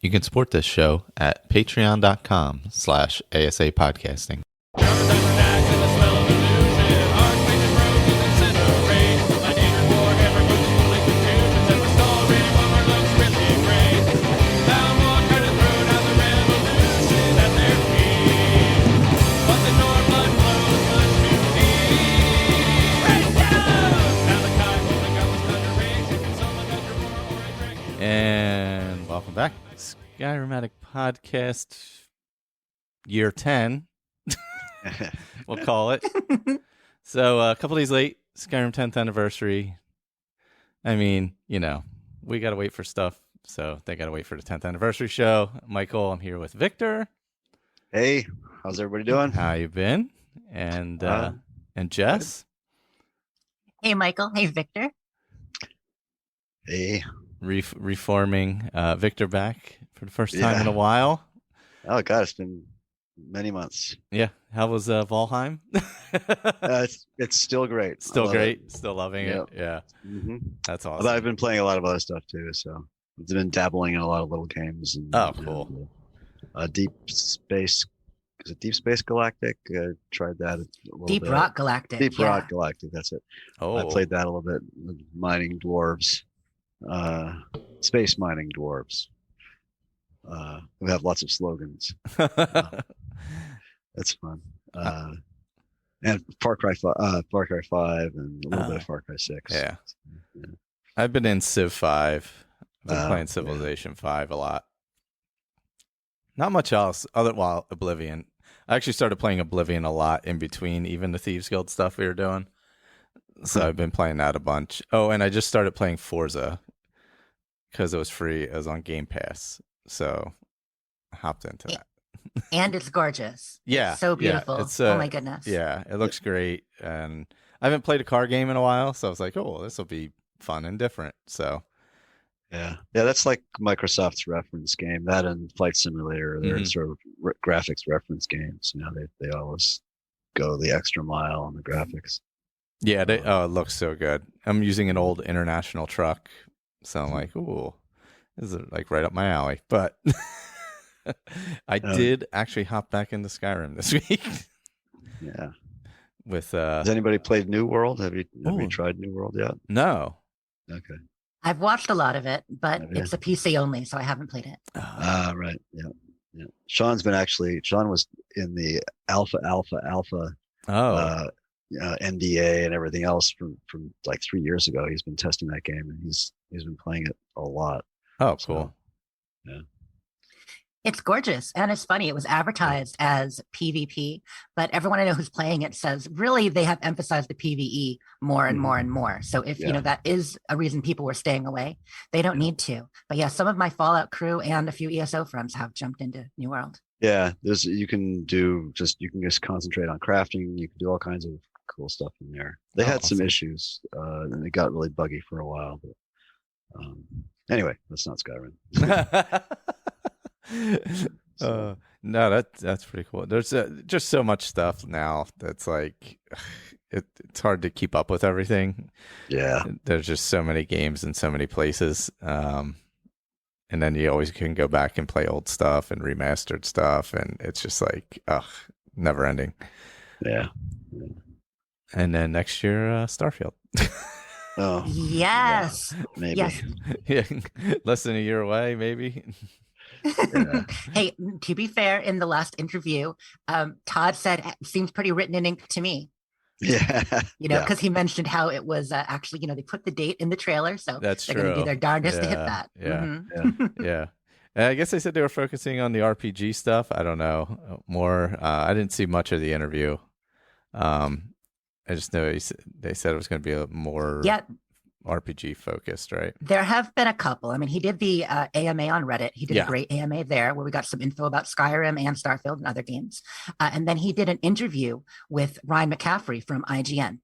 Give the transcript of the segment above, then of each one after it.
You can support this show at patreon.com/ASAPodcasting. And welcome back. Skyrim Addict podcast year 10. We'll call it. So a couple days late, Skyrim 10th anniversary. I mean, you know, we got to wait for stuff. So they got to wait for the 10th anniversary show. Michael, I'm here with Victor. Hey, how's everybody doing? How you been? And Jess. Hey, Michael. Hey, Victor. Hey. Reforming Victor back for the first time in a while. Oh God, it's been many months. Yeah, how was Valheim? It's still great. Still great. Still loving it. Yeah, That's awesome. Although I've been playing a lot of other stuff too, so I've been dabbling in a lot of little games. And, cool. Deep Space. Is it Deep Space Galactic? Tried that a little Deep bit. Rock Galactic. Deep Rock Galactic. That's it. Oh, I played that a little bit. Mining dwarves. Space mining dwarves who have lots of slogans. That's fun. And Far Cry 5 and a little bit of Far Cry 6. Yeah. I've been in Civ 5. I've been playing Civilization 5 a lot. Not much else Oblivion. I actually started playing Oblivion a lot in between even the Thieves Guild stuff we were doing. So I've been playing that a bunch. Oh, and I just started playing Forza because it was free. It was on Game Pass. So I hopped into that. And it's gorgeous. Yeah. It's so beautiful. Yeah, it's, oh, my goodness. Yeah, it looks great. And I haven't played a car game in a while. So I was like, oh, this will be fun and different. So. Yeah, that's like Microsoft's reference game. That and Flight Simulator, they're sort of graphics reference games. You know, they always go the extra mile on the graphics. Yeah, it looks so good. I'm using an old International truck, so I'm like, ooh, this is like right up my alley. But I did actually hop back into Skyrim this week. Yeah. With has anybody played New World? Have you tried New World yet? No. Okay. I've watched a lot of it, but it's a PC only, so I haven't played it. Right. Yeah. Sean was in the alpha NDA and everything else from like 3 years ago. He's been testing that game and he's been playing it a lot. Oh, cool. So, yeah. It's gorgeous. And it's funny. It was advertised as PvP, but everyone I know who's playing it says really they have emphasized the PvE more and more and more. So if, you know, that is a reason people were staying away, they don't need to. But yeah, some of my Fallout crew and a few ESO friends have jumped into New World. Yeah, you can just concentrate on crafting. You can do all kinds of cool stuff in there. They had some issues and it got really buggy for a while. But anyway, that's not Skyrim. No, that's pretty cool. There's just so much stuff now that's like it's hard to keep up with everything. Yeah, there's just so many games in so many places, and then you always can go back and play old stuff and remastered stuff, and it's just like never ending. Yeah. And then next year, Starfield. Oh yes, yeah, maybe. Yes. Yeah, less than a year away, maybe. Yeah. Hey, to be fair, in the last interview, Todd said it seems pretty written in ink to me. Yeah, because he mentioned how it was actually, they put the date in the trailer, so that's they're going to do their darndest to hit that. Yeah, yeah. And I guess they said they were focusing on the RPG stuff. I don't know more. I didn't see much of the interview. I just know they said it was going to be a more RPG focused, right? There have been a couple. I mean, he did the AMA on Reddit. He did a great AMA there where we got some info about Skyrim and Starfield and other games. And then he did an interview with Ryan McCaffrey from IGN.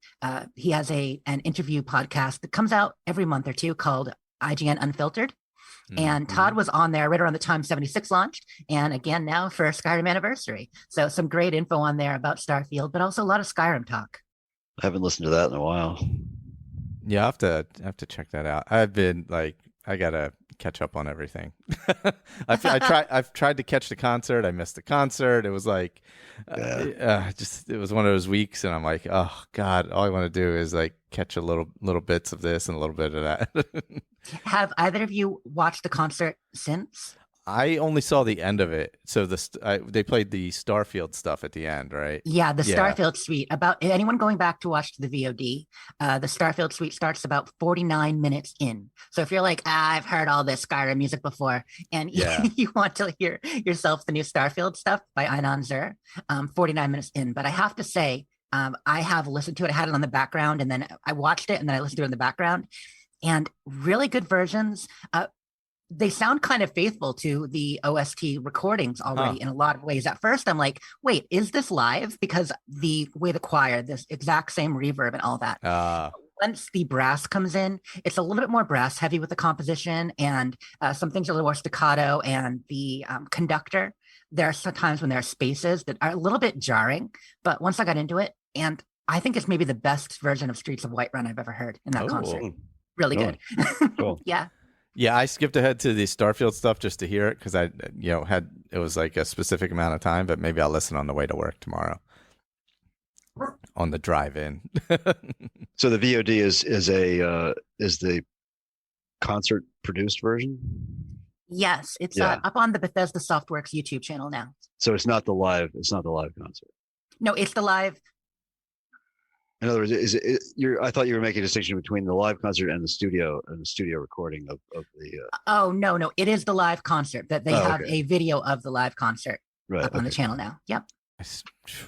He has an interview podcast that comes out every month or two called IGN Unfiltered. And Todd was on there right around the time 76 launched, and again now for Skyrim Anniversary. So some great info on there about Starfield, but also a lot of Skyrim talk. I haven't listened to that in a while. Yeah, I have to check that out. I've been like, I gotta catch up on everything. I've tried to catch the concert. I missed the concert. It was like, it was one of those weeks, and I'm like, oh God, all I want to do is like catch a little bits of this and a little bit of that. Have either of you watched the concert since? I only saw the end of it. So they played the Starfield stuff at the end, right? Yeah, the Starfield suite. About anyone going back to watch the VOD, the Starfield suite starts about 49 minutes in. So if you're like, I've heard all this Skyrim music before, and you want to hear yourself the new Starfield stuff by Einon Zur, 49 minutes in. But I have to say, I have listened to it. I had it on the background, and then I watched it, and then I listened to it in the background. And really good versions. They sound kind of faithful to the OST recordings already in a lot of ways. At first, I'm like, wait, is this live? Because the way the choir, this exact same reverb and all that. Once the brass comes in, it's a little bit more brass heavy with the composition, and some things are a little more staccato, and the conductor. There are some times when there are spaces that are a little bit jarring, but once I got into it, and I think it's maybe the best version of Streets of Whiterun I've ever heard in that concert. Really good. Cool. Yeah. Yeah, I skipped ahead to the Starfield stuff just to hear it because I, it was like a specific amount of time, but maybe I'll listen on the way to work tomorrow on the drive-in. So the VOD is the concert produced version? Yes, it's up on the Bethesda Softworks YouTube channel now. So it's not the live concert. No, it's the live. In other words, I thought you were making a distinction between the live concert and the studio recording of the. Oh no! It is the live concert that they have a video of the live concert up on the channel now. Yep. I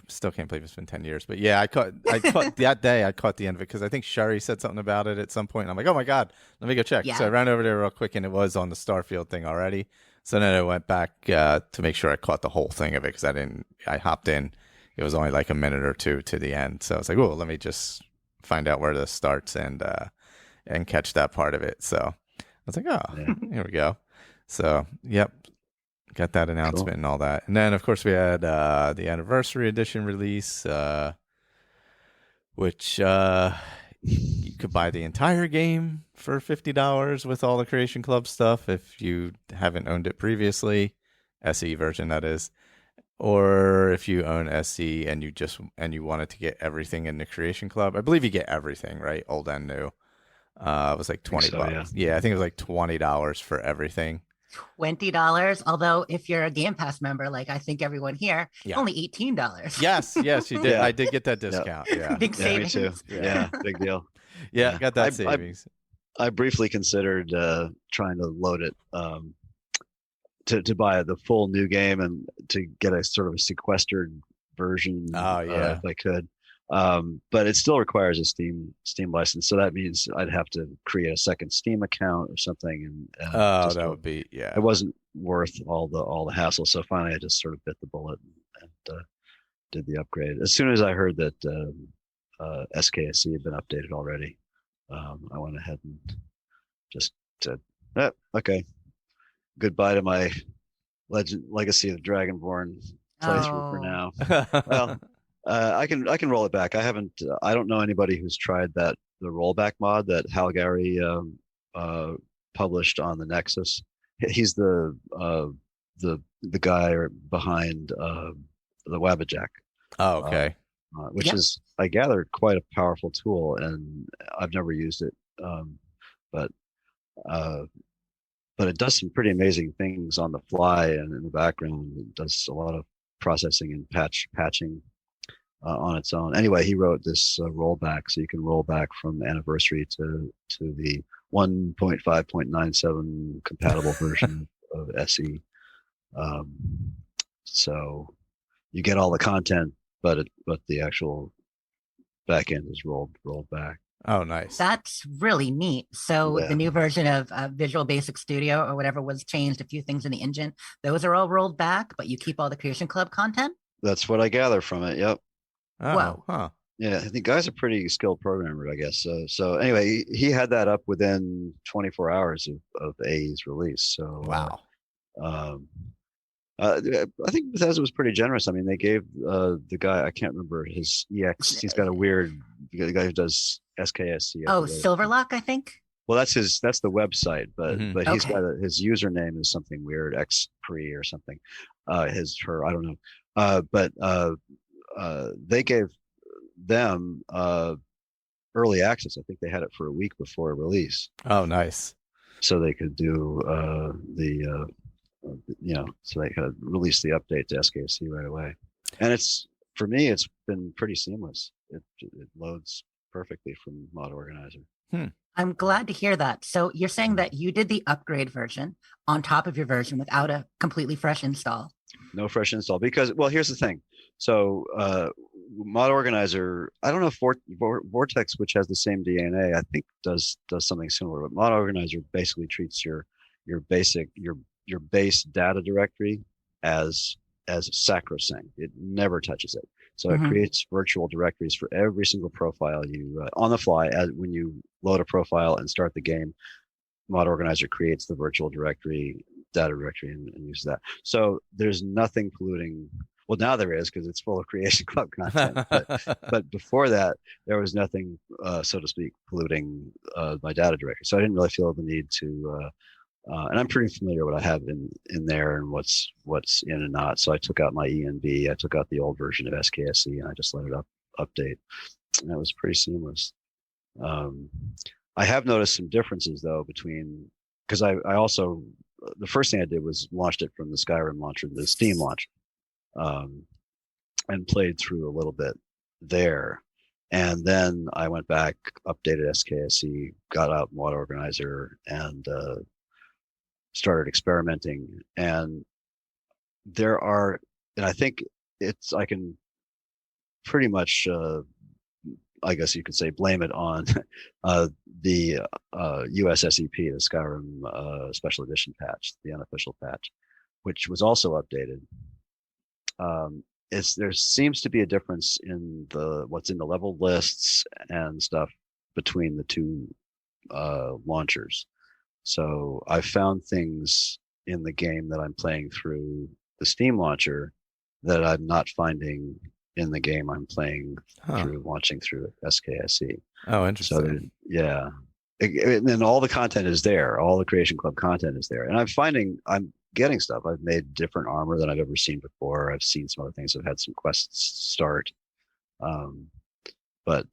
still can't believe it's been 10 years, but yeah, I caught that day. I caught the end of it because I think Shari said something about it at some point. And I'm like, oh my God, let me go check. Yeah. So I ran over there real quick, and it was on the Starfield thing already. So then I went back to make sure I caught the whole thing of it because I hopped in. It was only like a minute or two to the end. So I was like, oh, let me just find out where this starts and catch that part of it. So I was like, here we go. So, yep, got that announcement and all that. And then, of course, we had the Anniversary Edition release, which you could buy the entire game for $50 with all the Creation Club stuff if you haven't owned it previously. SE version, that is. Or if you own SC and you wanted to get everything in the Creation Club, I believe you get everything, right? Old and new. It was like $20. Yeah, I think it was like $20 for everything. $20. Although if you're a Game Pass member, like I think everyone here, only $18. Yes, you did. I did get that discount. Yeah, big savings. Me too. Yeah, big deal. Yeah, got that savings. I briefly considered trying to load it. To buy the full new game and to get a sort of a sequestered version if I could. But it still requires a Steam license. So that means I'd have to create a second Steam account or something. And that would be, it wasn't worth all the hassle. So finally I just sort of bit the bullet and did the upgrade. As soon as I heard that SKSC had been updated already, I went ahead and just said, okay. Goodbye to my Legacy of Dragonborn playthrough for now. Well, I can roll it back. I don't know anybody who's tried the rollback mod that Hal Gary published on the Nexus. He's the guy behind the Wabbajack. Oh, okay. Which is, I gather, quite a powerful tool, and I've never used it, but it does some pretty amazing things on the fly and in the background. It does a lot of processing and patching on its own. Anyway, he wrote this rollback, so you can roll back from Anniversary to the 1.5.97 compatible version of SE. So you get all the content, but the actual backend is rolled back. Oh, nice. That's really neat. So the new version of Visual Basic Studio or whatever was changed, a few things in the engine, those are all rolled back, but you keep all the Creation Club content? That's what I gather from it. Yep. Oh, wow. Huh. Yeah, the guy's a pretty skilled programmer, I guess. So anyway, he had that up within 24 hours of AE's release. So wow. I think Bethesda was pretty generous. I mean, they gave the guy, I can't remember his EX. He's got a weird, the guy who does SKSC. Oh, Silverlock, I think. Well, that's the website, but he's Okay. got his username is something weird, xpre or something. Her, I don't know. But they gave them early access. I think they had it for a week before release. Oh, nice. So they could do so they could release the update to SKSC right away. And for me, it's been pretty seamless. It loads perfectly from Mod Organizer. I'm glad to hear that. So you're saying that you did the upgrade version on top of your version without a completely fresh install? No fresh install because, well, here's the thing. So Mod Organizer, I don't know if Vortex, which has the same DNA, I think does something similar. But Mod Organizer basically treats your base data directory as sacrosanct. It never touches it. So it creates virtual directories for every single profile you on the fly. When you load a profile and start the game, Mod Organizer creates the virtual directory, data directory, and uses that. So there's nothing polluting. Well, now there is because it's full of Creation Club content. But before that, there was nothing, so to speak, polluting my data directory. So I didn't really feel the need to. And I'm pretty familiar with what I have in there and what's in and not. So I took out my ENV, I took out the old version of SKSC, and I just let it update. And that was pretty seamless. I have noticed some differences though because I also the first thing I did was launched it from the Skyrim launcher, the Steam launcher, and played through a little bit there. And then I went back, updated SKSC, got out Mod Organizer, and started experimenting. And I think I can pretty much, I guess you could say, blame it on the USSEP, the Skyrim Special Edition patch, the unofficial patch, which was also updated. There seems to be a difference in what's in the level lists and stuff between the two launchers. So I found things in the game that I'm playing through the Steam launcher that I'm not finding in the game I'm playing through launching through SKSC. Oh, interesting. So yeah, and all the content is there. All the Creation Club content is there, and I'm getting stuff. I've made different armor than I've ever seen before. I've seen some other things. I've had some quests start. But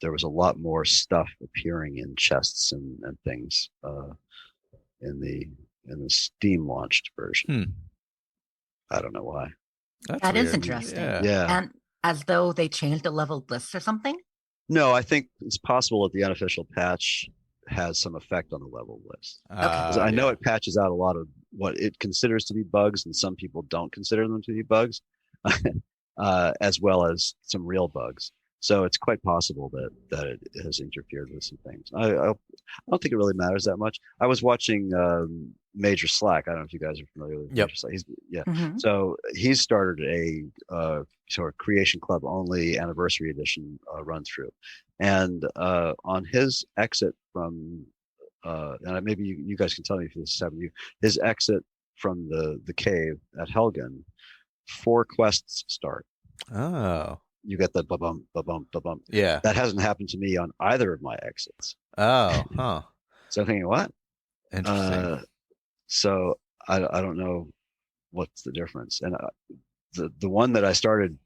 there was a lot more stuff appearing in chests and things in the Steam launched version. I don't know why. That is interesting. Yeah. And as though they changed the leveled list or something? No, I think it's possible that the unofficial patch has some effect on the level list. I know it patches out a lot of what it considers to be bugs, and some people don't consider them to be bugs, as well as some real bugs. So it's quite possible that it has interfered with some things. I don't think it really matters that much. I was watching Major Slack. I don't know if you guys are familiar with Major Slack. So he's started a sort of Creation Club only anniversary edition run through, and on his exit from and maybe you guys can tell me if this is happening to you. His exit from the cave at Helgen, 4 quests start. Oh. You get the ba-bum, ba-bum, ba-bum. Yeah. That hasn't happened to me on either of my exits. Oh, huh. So I'm thinking, what? Interesting. So I don't know what's the difference. And the one that I started,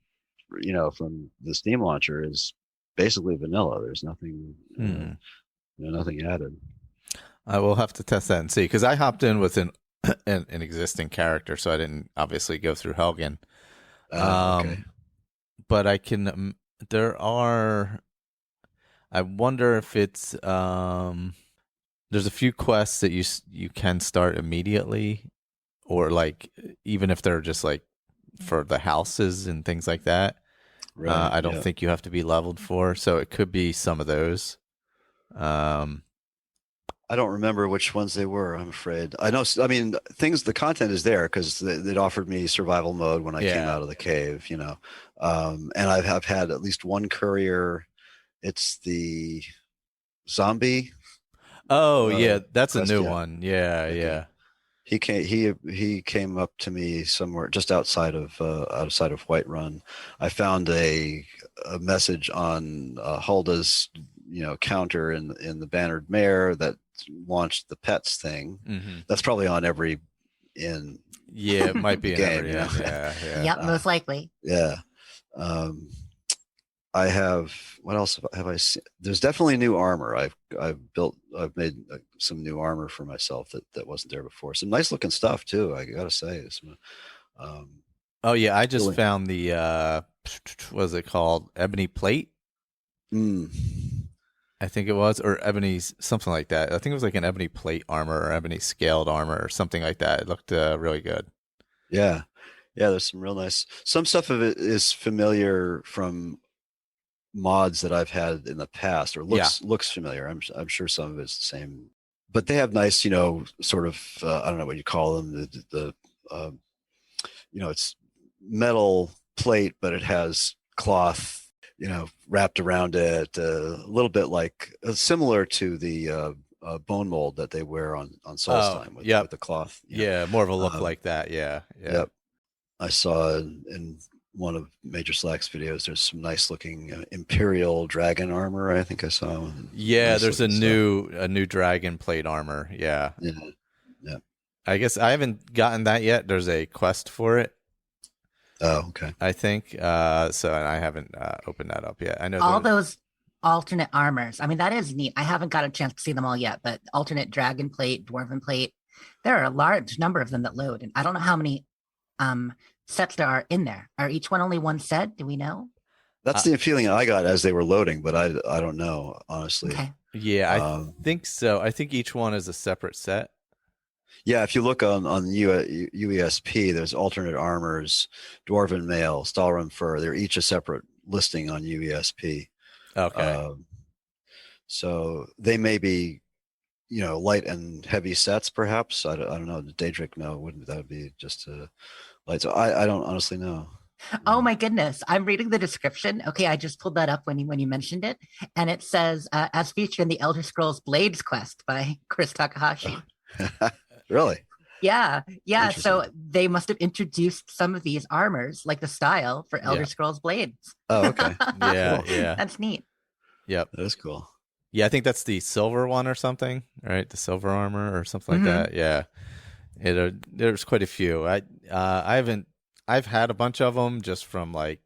from the Steam launcher is basically vanilla. There's nothing, nothing added. I will have to test that and see, because I hopped in with an existing character, so I didn't obviously go through Helgen. Okay. But I can. I wonder if it's. There's a few quests that you can start immediately, or like even if they're just like for the houses and things like that. Right. I don't think you have to be leveled for, so it could be some of those. I don't remember which ones they were, I'm afraid. I know, the content is there because it offered me survival mode when I came out of the cave, and I've had at least one courier. It's the zombie. Oh, yeah, that's a new one. Yeah. He came up to me somewhere just outside of Whiterun. I found a message on Hulda's counter in the Bannered Mare that launched the pets thing. Mm-hmm. That's probably on every Yeah, it might be in game, every end. Yeah. Yep, most likely. Yeah. I have, what else have I seen? There's definitely new armor. I've made some new armor for myself that wasn't there before. Some nice looking stuff too, I gotta say. Oh yeah, I just found the what is it called? Ebony plate? I think it was, or ebony, something like that. I think it was like an ebony plate armor or ebony scaled armor or something like that. It looked really good. Yeah. There's some real nice. Some stuff of it is familiar from mods that I've had in the past, or looks familiar. I'm sure some of it's the same, but they have nice, sort of I don't know what you call them. The it's metal plate, but it has cloth, wrapped around it, a little bit like similar to the bone mold that they wear on Solstheim with the cloth. Yeah, more of a look like that. Yeah. Yep. I saw in one of Major Slack's videos, there's some nice looking Imperial dragon armor. I think I saw. Yeah, nice there's a new dragon plate armor. Yeah. I guess I haven't gotten that yet. There's a quest for it. Oh, okay. I think so, and I haven't opened that up yet. I know all those alternate armors. I mean, that is neat. I haven't got a chance to see them all yet, but alternate dragon plate, dwarven plate. There are a large number of them that load, and I don't know how many sets there are in there. Are each one only one set? Do we know? That's the feeling I got as they were loading, but I don't know, honestly. Okay. Yeah, I think so. I think each one is a separate set. Yeah, if you look on UESP, there's alternate armors, dwarven mail, Stalrim fur. They're each a separate listing on UESP. Okay. So they may be, light and heavy sets, perhaps. I don't know. Daedric, no, wouldn't that would be just light? So I don't honestly know. Oh my goodness! I'm reading the description. Okay, I just pulled that up when you mentioned it, and it says as featured in the Elder Scrolls Blades quest by Chris Takahashi. Really? Yeah. So they must have introduced some of these armors, like the style, for Elder Scrolls Blades. Oh, okay. Yeah. That's neat. Yep, that is cool. Yeah, I think that's the silver one or something, right? The silver armor or something like that. Yeah, there's quite a few. I've had a bunch of them just from I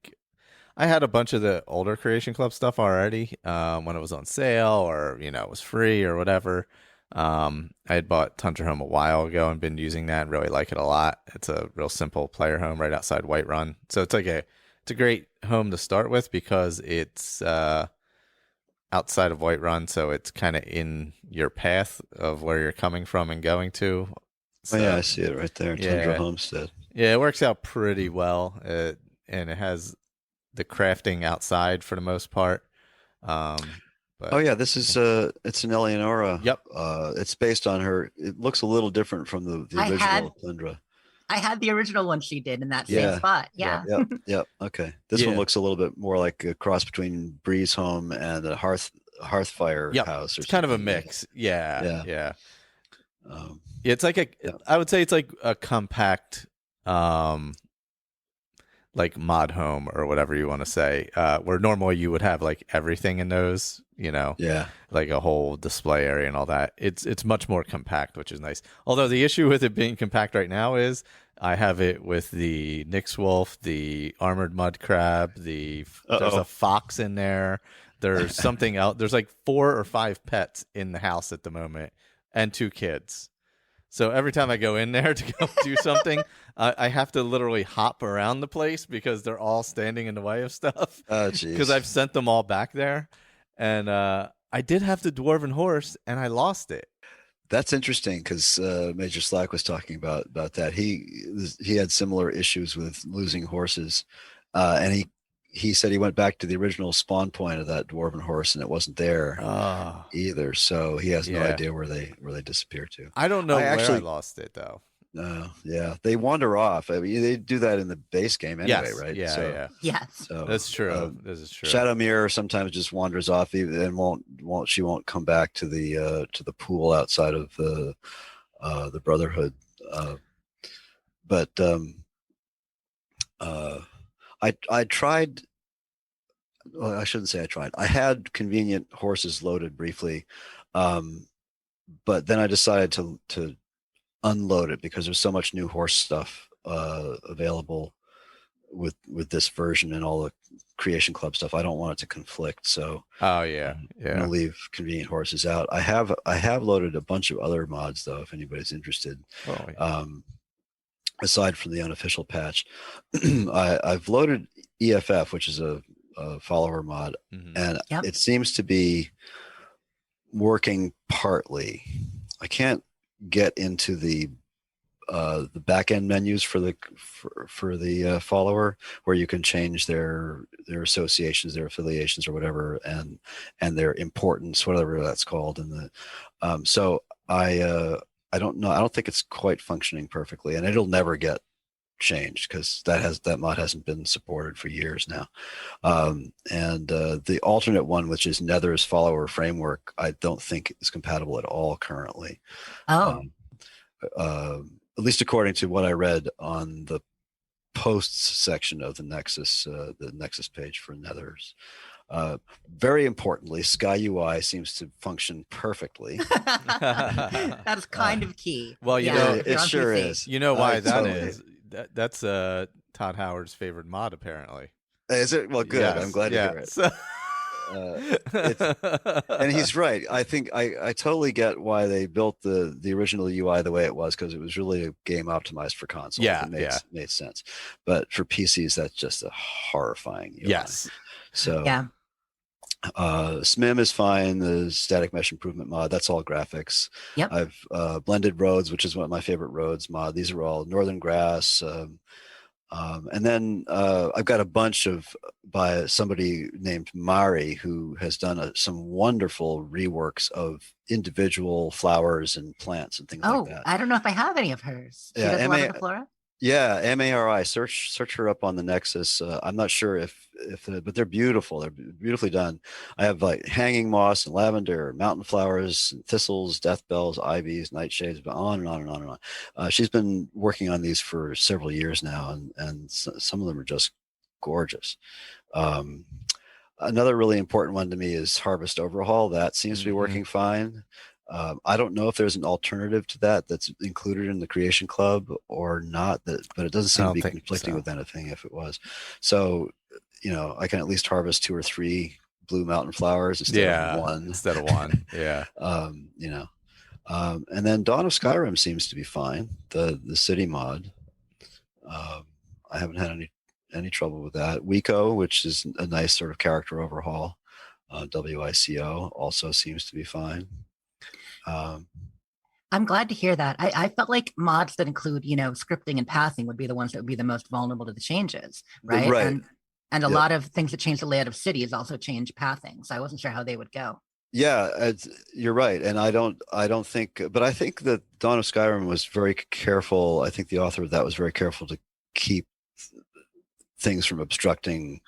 had a bunch of the older Creation Club stuff already when it was on sale or it was free or whatever. I had bought Tundra Home a while ago and been using that and really like it a lot. It's a real simple player home right outside Whiterun, so it's a great home to start with because it's outside of Whiterun, so it's kind of in your path of where you're coming from and going to. So, oh yeah, I see it right there, Tundra Homestead. Yeah, it works out pretty well, and it has the crafting outside for the most part. But, this is it's an Eleonora. Yep. It's based on her. It looks a little different from the original Tundra. I had the original one she did in that same spot. Yeah. Yep. Okay. This one looks a little bit more like a cross between Breeze Home and a Hearthfire house. Or it's kind of a mix. Yeah. It's like I would say it's like a compact like mod home or whatever you want to say, where normally you would have like everything in those, like a whole display area and all that. It's much more compact, which is nice. Although the issue with it being compact right now is I have it with the Nyx Wolf, the armored mud crab, there's a fox in there. There's something else. There's like 4 or 5 pets in the house at the moment and 2 kids. So every time I go in there to go do something, I have to literally hop around the place because they're all standing in the way of stuff. Oh, geez. Because I've sent them all back there. And I did have the dwarven horse, and I lost it. That's interesting because Major Slack was talking about that. He had similar issues with losing horses, and he said he went back to the original spawn point of that dwarven horse, and it wasn't there either. So he has no idea where they disappeared to. I don't know where I lost it though. Yeah, they wander off. I mean, they do that in the base game anyway, right? Yes. So, that's true. This is true. Shadowmere sometimes just wanders off, and won't come back to the pool outside of the Brotherhood. But I tried well, I shouldn't say I tried. I had convenient horses loaded briefly, but then I decided to unload it because there's so much new horse stuff available with this version and all the Creation Club stuff. I don't want it to conflict, so I'm gonna leave convenient horses out. I have loaded a bunch of other mods though, if anybody's interested. Aside from the unofficial patch, I've loaded EFF, which is a follower mod, and it seems to be working partly. I can't get into the back end menus for the follower, where you can change their associations, their affiliations, or whatever, and their importance, whatever that's called. And so I don't know. I don't think it's quite functioning perfectly, and it'll never get changed because that mod hasn't been supported for years now. And the alternate one, which is Nether's follower framework, I don't think is compatible at all currently. At least according to what I read on the posts section of the Nexus page for Nether's. Very importantly, Sky UI seems to function perfectly. That's kind of key. Well, it sure is. You know why that is? That's Todd Howard's favorite mod, apparently. Is it? Well, good. Yes, I'm glad to hear it. So... and he's right. I think I totally get why they built the original UI the way it was, because it was really a game optimized for consoles. It made sense. But for PCs, that's just a horrifying UI. Yes. So SMIM is fine. The static mesh improvement mod, that's all graphics. Yep. I've blended roads, which is one of my favorite roads mod. These are all Northern Grass. And then I've got a bunch by somebody named Mari, who has done some wonderful reworks of individual flowers and plants and things like that. I don't know if I have any of hers. She does love the flora? Yeah, Mari. Search her up on the Nexus. I'm not sure but they're beautiful. They're beautifully done. I have like hanging moss and lavender, mountain flowers, and thistles, death bells, ivies, nightshades, but on and on and on and on. She's been working on these for several years now, and some of them are just gorgeous. Another really important one to me is Harvest Overhaul. That seems to be working fine. I don't know if there's an alternative to that that's included in the Creation Club or not, but it doesn't seem to be conflicting with anything if it was. So, I can at least harvest 2 or 3 blue mountain flowers instead of one. Yeah. And then Dawn of Skyrim seems to be fine. The city mod. I haven't had any trouble with that. Wico, which is a nice sort of character overhaul. WICO also seems to be fine. I'm glad to hear that. I felt like mods that include, scripting and pathing would be the ones that would be the most vulnerable to the changes, right? Right. And a lot of things that change the layout of cities also change pathing. So I wasn't sure how they would go. Yeah, you're right. And I don't think, but I think that Dawn of Skyrim was very careful. I think the author of that was very careful to keep things from obstructing.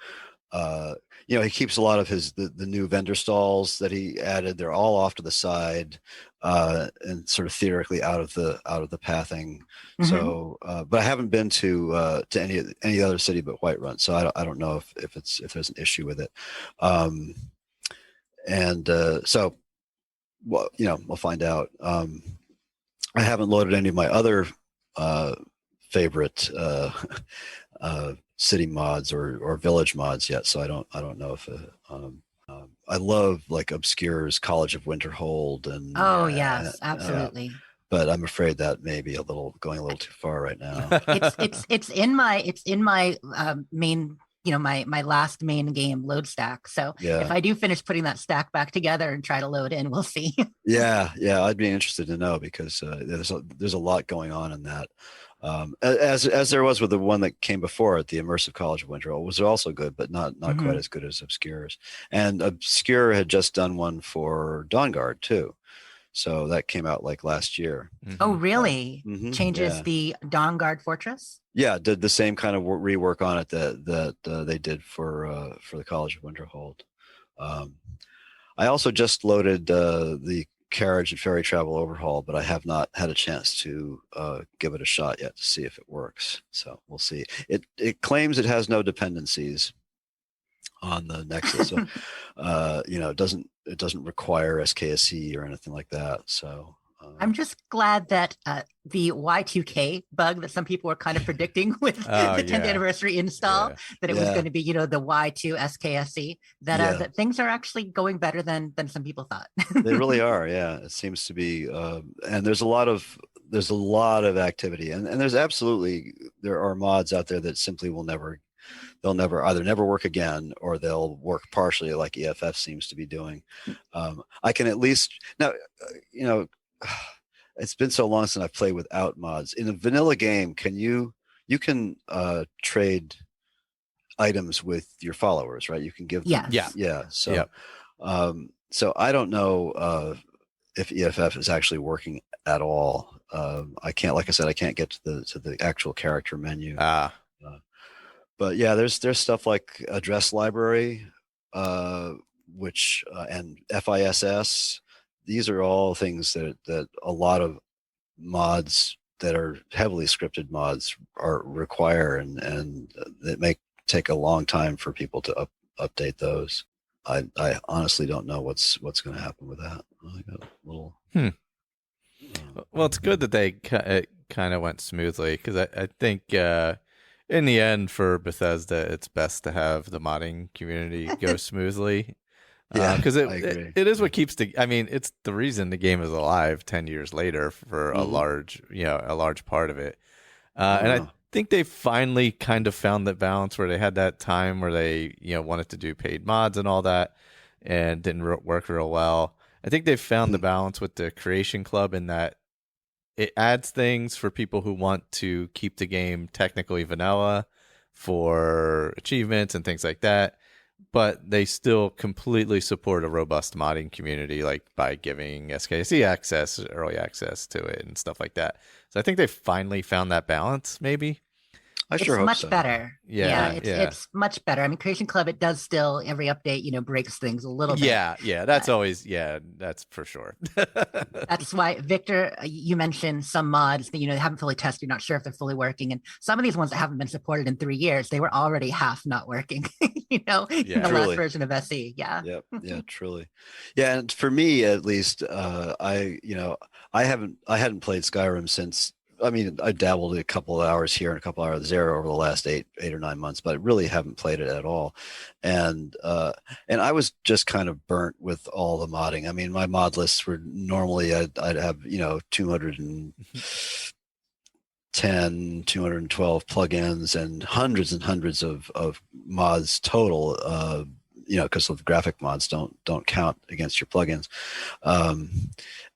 He keeps a lot of the new vendor stalls that he added. They're all off to the side and sort of theoretically out of the pathing. So, but I haven't been to any other city but Whiterun, so I don't know if there's an issue with it. So, well, we'll find out. I haven't loaded any of my other favorite city mods or village mods yet, so I don't know if I love like Obscure's College of Winterhold and yes, absolutely. But I'm afraid that may be going a little too far right now. it's in my main, my last main game load stack. So if I do finish putting that stack back together and try to load in, we'll see. Yeah, I'd be interested to know because there's a lot going on in that. As there was with the one that came before it, the Immersive College of Winterhold was also good, but not quite as good as Obscure's. And Obscure had just done one for Dawnguard too, so that came out like last year. Oh, really? Changes the Dawnguard Fortress? Yeah, did the same kind of rework on it that they did for the College of Winterhold. I also just loaded the Carriage and Ferry Travel Overhaul, but I have not had a chance to give it a shot yet to see if it works. So we'll see. It claims it has no dependencies, on the Nexus. So, it doesn't require SKSE or anything like that. So I'm just glad that the Y2K bug that some people were kind of predicting with the 10th anniversary install, that it was going to be, the Y2 SKSE, that things are actually going better than some people thought. They really are. Yeah, it seems to be. And there's a lot of activity, and there are mods out there that simply they'll never work again, or they'll work partially, like EFF seems to be doing. I can at least now, it's been so long since I've played without mods. In a vanilla game, you can trade items with your followers, right? You can give them, so I don't know if EFF is actually working at all. I can't get to the actual character menu. But yeah, there's stuff like address library, which and FISS. These are all things that a lot of mods that are heavily scripted mods require, and it may take a long time for people to update those. I honestly don't know what's going to happen with that. I got a little. Well, it's good that it kind of went smoothly, because I think in the end for Bethesda, it's best to have the modding community go smoothly. Because it is what keeps it's the reason the game is alive 10 years later for a large part of it. And I think they finally kind of found that balance where they had that time where they, wanted to do paid mods and all that, and didn't work real well. I think they've found the balance with the Creation Club in that it adds things for people who want to keep the game technically vanilla for achievements and things like that. But they still completely support a robust modding community, like by giving SKSE early access to it and stuff like that. So I think they finally found that balance, maybe. It's much better. It's much better. I mean, Creation Club, it does still, every update, breaks things a little bit. That's for sure. That's why, Victor, you mentioned some mods that, they haven't fully tested. You're not sure if they're fully working. And some of these ones that haven't been supported in 3 years, they were already half not working, in the last version of SE. Yeah. Yep. Yeah, truly. Yeah. And for me, at least, I hadn't played Skyrim since, I dabbled a couple of hours here and a couple of hours there over the last 8 or 9 months, but I really haven't played it at all. And I was just kind of burnt with all the modding. I mean, my mod lists were normally I'd have 210, 212 plugins and hundreds of mods total. Because the graphic mods don't count against your plugins,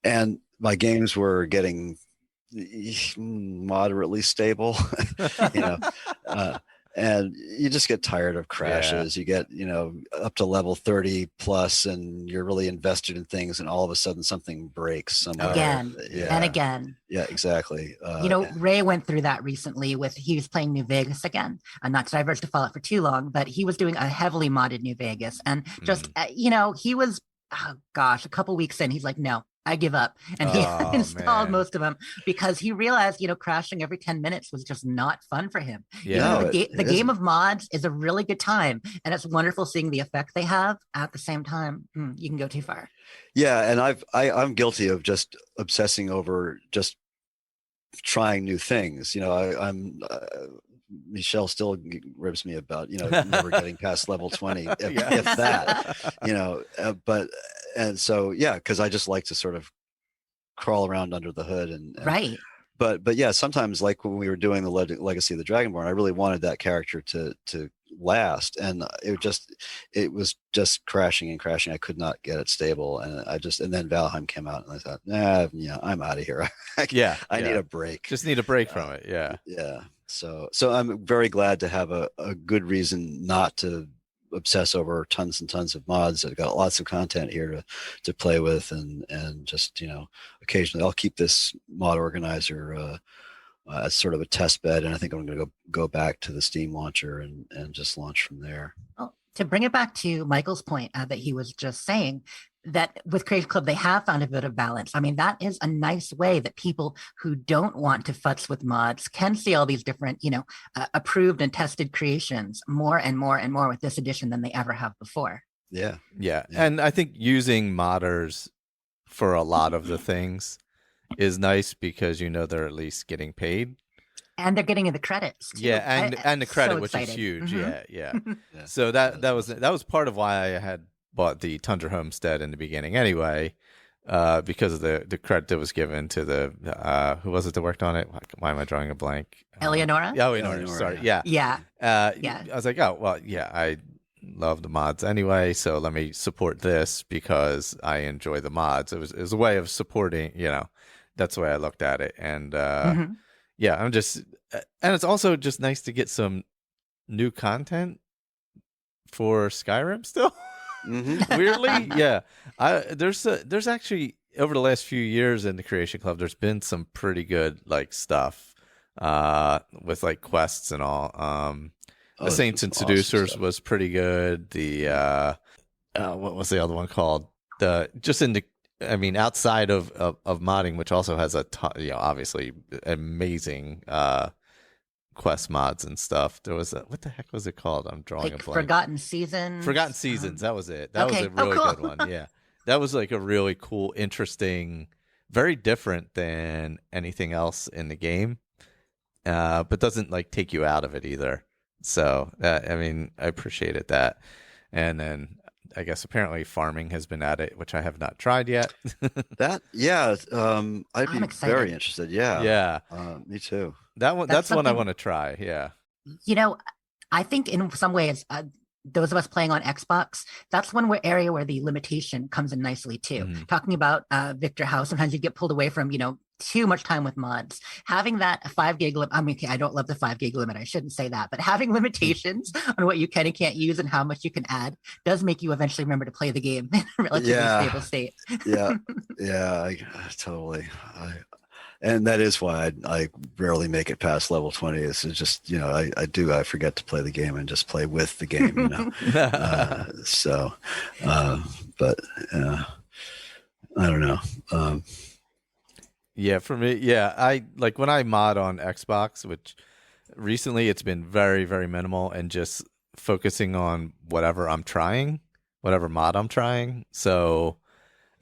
and my games were getting moderately stable, and you just get tired of crashes. You get up to level 30 plus, and you're really invested in things, and all of a sudden something breaks somewhere again and again. Yeah, exactly. Ray went through that recently he was playing New Vegas again, and not to diverge to Fallout for too long, but he was doing a heavily modded New Vegas, and just he was a couple weeks in, he's like, no, I give up. And he installed most of them because he realized, crashing every 10 minutes was just not fun for him. Yeah. The game of mods is a really good time, and it's wonderful seeing the effect they have. At the same time, you can go too far. Yeah, and I'm guilty of just obsessing over just trying new things. I'm Michelle still ribs me about never getting past level 20, if that. But and so because I just like to sort of crawl around under the hood and right. But yeah, sometimes, like when we were doing the Legacy of the Dragonborn, I really wanted that character to last, and it was just crashing and crashing. I could not get it stable, and then Valheim came out, and I thought, I'm out of here. I need a break. Just need a break from it. Yeah. So I'm very glad to have a good reason not to obsess over tons and tons of mods. I've got lots of content here to play with, and just occasionally I'll keep this mod organizer as sort of a test bed, and I think I'm going to go back to the Steam launcher and just launch from there. Well, to bring it back to Michael's point that he was just saying, that with Creation Club, they have found a bit of balance. I mean, that is a nice way that people who don't want to futz with mods can see all these different, approved and tested creations more and more and more with this edition than they ever have before. Yeah. And I think using modders for a lot of the things is nice because they're at least getting paid. And they're getting the credits too. Yeah, and the credit, so which is huge. Mm-hmm. Yeah. So that was part of why I had bought the Tundra Homestead in the beginning anyway, because of the credit that was given to the who was it that worked on it? Why am I drawing a blank? Eleonora? Eleonora, sorry. Yeah. I was like, oh, well, yeah, I love the mods anyway, so let me support this because I enjoy the mods. It was a way of supporting, that's the way I looked at it. And yeah, and it's also just nice to get some new content for Skyrim still. Weirdly, yeah. There's actually over the last few years in the Creation Club, there's been some pretty good stuff with quests and all. The Saints and Seducers awesome was pretty good. The what was the other one called? Outside of modding, which also has a ton, obviously amazing quest mods and stuff. There was what the heck was it called? I'm drawing a blank. Forgotten Seasons. That was it. That was a really good one. Yeah, that was a really cool, interesting, very different than anything else in the game, but doesn't take you out of it either. So I appreciated that. And then I guess apparently farming has been at it, which I have not tried yet. I'd be very interested. Yeah. Me too. That's one I want to try. Yeah. I think in some ways, those of us playing on Xbox, that's one area where the limitation comes in nicely too. Talking about Victor, how sometimes you get pulled away from, too much time with mods. Having that 5 gig limit, I don't love the 5 gig limit. I shouldn't say that, but having limitations on what you can and can't use and how much you can add does make you eventually remember to play the game in a relatively stable state. Totally. And that is why I rarely make it past level 20. It's just, I forget to play the game and just play with the game, but I don't know. Yeah, for me, I when I mod on Xbox, which recently it's been very, very minimal and just focusing on whatever mod I'm trying. So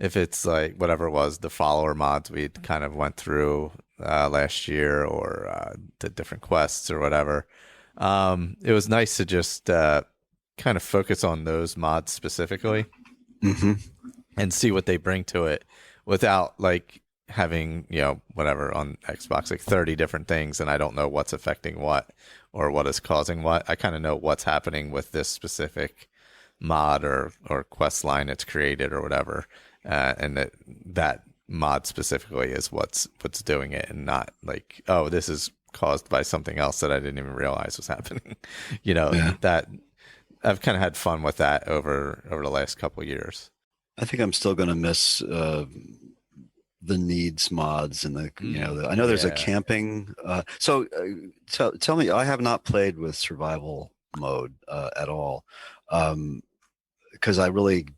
if it's whatever it was, the follower mods we kind of went through last year or the different quests or whatever, it was nice to just kind of focus on those mods specifically and see what they bring to it without having whatever on Xbox 30 different things and I don't know what's affecting what or what is causing what. I kind of know what's happening with this specific mod or quest line it's created or whatever, and that mod specifically is what's doing it, and not this is caused by something else that I didn't even realize was happening. That I've kind of had fun with that over the last couple of years. I think I'm still going to miss the needs mods and I know there's a camping. So tell me, I have not played with survival mode at all, because I really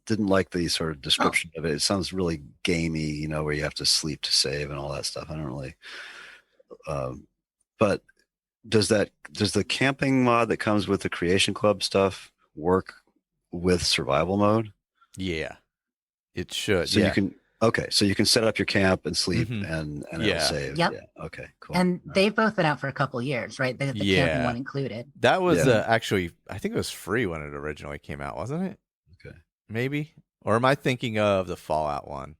didn't like the sort of description of it. It sounds really gamey, where you have to sleep to save and all that stuff. I don't really. But does the camping mod that comes with the Creation Club stuff work with survival mode? Yeah, it should. So you can. Okay, so you can set up your camp and sleep and it'll save. Yep. Yeah. Okay, cool. And they've both been out for a couple of years, right? The camping one included. That was actually, I think it was free when it originally came out, wasn't it? Okay. Maybe? Or am I thinking of the Fallout one?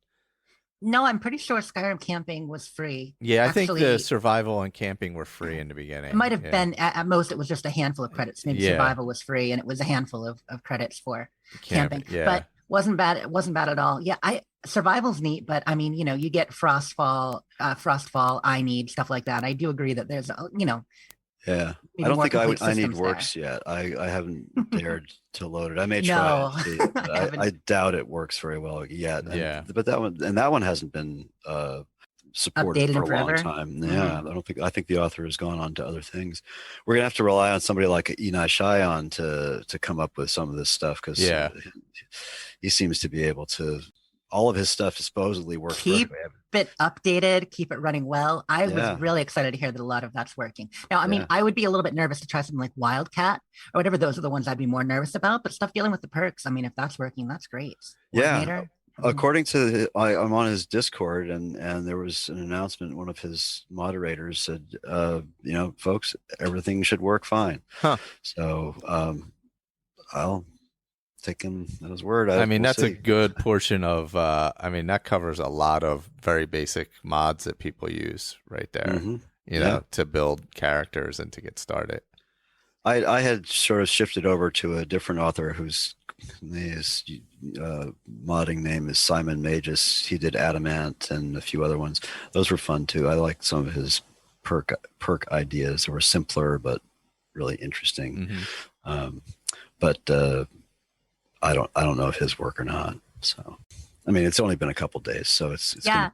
No, I'm pretty sure Skyrim camping was free. Yeah, I think the survival and camping were free in the beginning. It might have been, at most, it was just a handful of credits. Maybe survival was free and it was a handful of credits for camping. Yeah. But wasn't bad. It wasn't bad at all. Yeah, survival's neat, but you get Frostfall, I Need, stuff like that. I do agree that there's, Yeah, I don't think I need works yet. I haven't dared to load it. I may try it, but I doubt it works very well yet. But that one hasn't been supported Updated for a and long forever. time. Yeah, I think the author has gone on to other things. We're gonna have to rely on somebody like Enai Cheyenne to come up with some of this stuff, because he seems to be able to. All of his stuff supposedly works Keep perfectly. it updated, keep it running well. I was really excited to hear that a lot of that's working. Now, I mean, I would be a little bit nervous to try something like Wildcat or whatever. Those are the ones I'd be more nervous about. But stuff dealing with the perks, I mean, if that's working, that's great. Yeah. According to I'm on his Discord, and there was an announcement. One of his moderators said, folks, everything should work fine. So I'll take him at his word. That's a good portion of that covers a lot of very basic mods that people use right there, to build characters and to get started. I had sort of shifted over to a different author whose modding name is Simon Magus. He did Adamant and a few other ones. Those were fun too. I liked some of his perk ideas. They were simpler but really interesting. But I don't know if his work or not. So I mean, it's only been a couple days, so it's gonna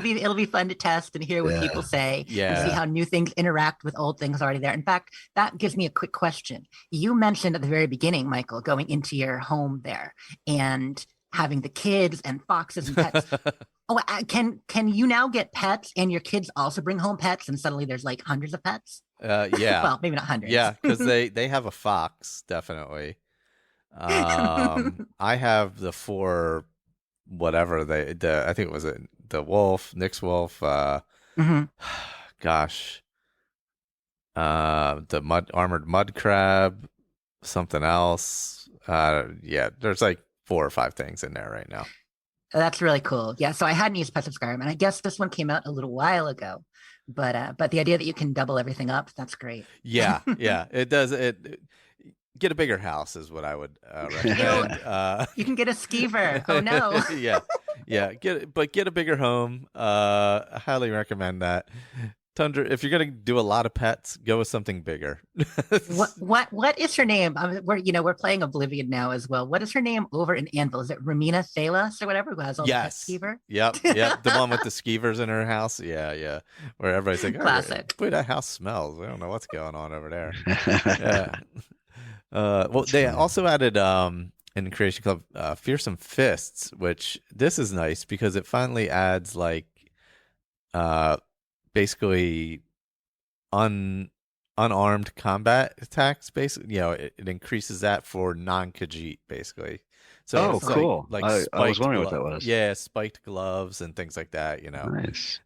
be, it'll be fun to test and hear what people say, and see how new things interact with old things already there. In fact, that gives me a quick question. You mentioned at the very beginning, Michael, going into your home there and having the kids and foxes and pets. Can you now get pets and your kids also bring home pets, and suddenly there's like hundreds of pets? Well, maybe not hundreds. Yeah, because they have a fox, definitely. I have the 4. Whatever I think it was the wolf, Nick's wolf. Gosh, the armored mud crab, something else. There's like 4 or 5 things in there right now. That's really cool. Yeah, so I hadn't used Pets of Skyrim, and I guess this one came out a little while ago. But the idea that you can double everything up, that's great. Yeah, it does. Get a bigger house is what I would recommend. You can get a skeever. Oh no. Get a bigger home. I highly recommend that. Tundra, if you're gonna do a lot of pets, go with something bigger. What is her name? We're playing Oblivion now as well. What is her name over in Anvil? Is it Ramina Thalas or whatever, who has all the pet skeever? Yep. The one with the skeevers in her house. Yeah. Where everybody's like, classic. Boy, that house smells. I don't know what's going on over there. Yeah. They also added in Creation Club Fearsome Fists, which this is nice because it finally adds like basically unarmed combat attacks. Basically, it increases that for non-Khajiit basically. So cool. Like I was wondering what that was. Yeah, spiked gloves and things like that. Nice.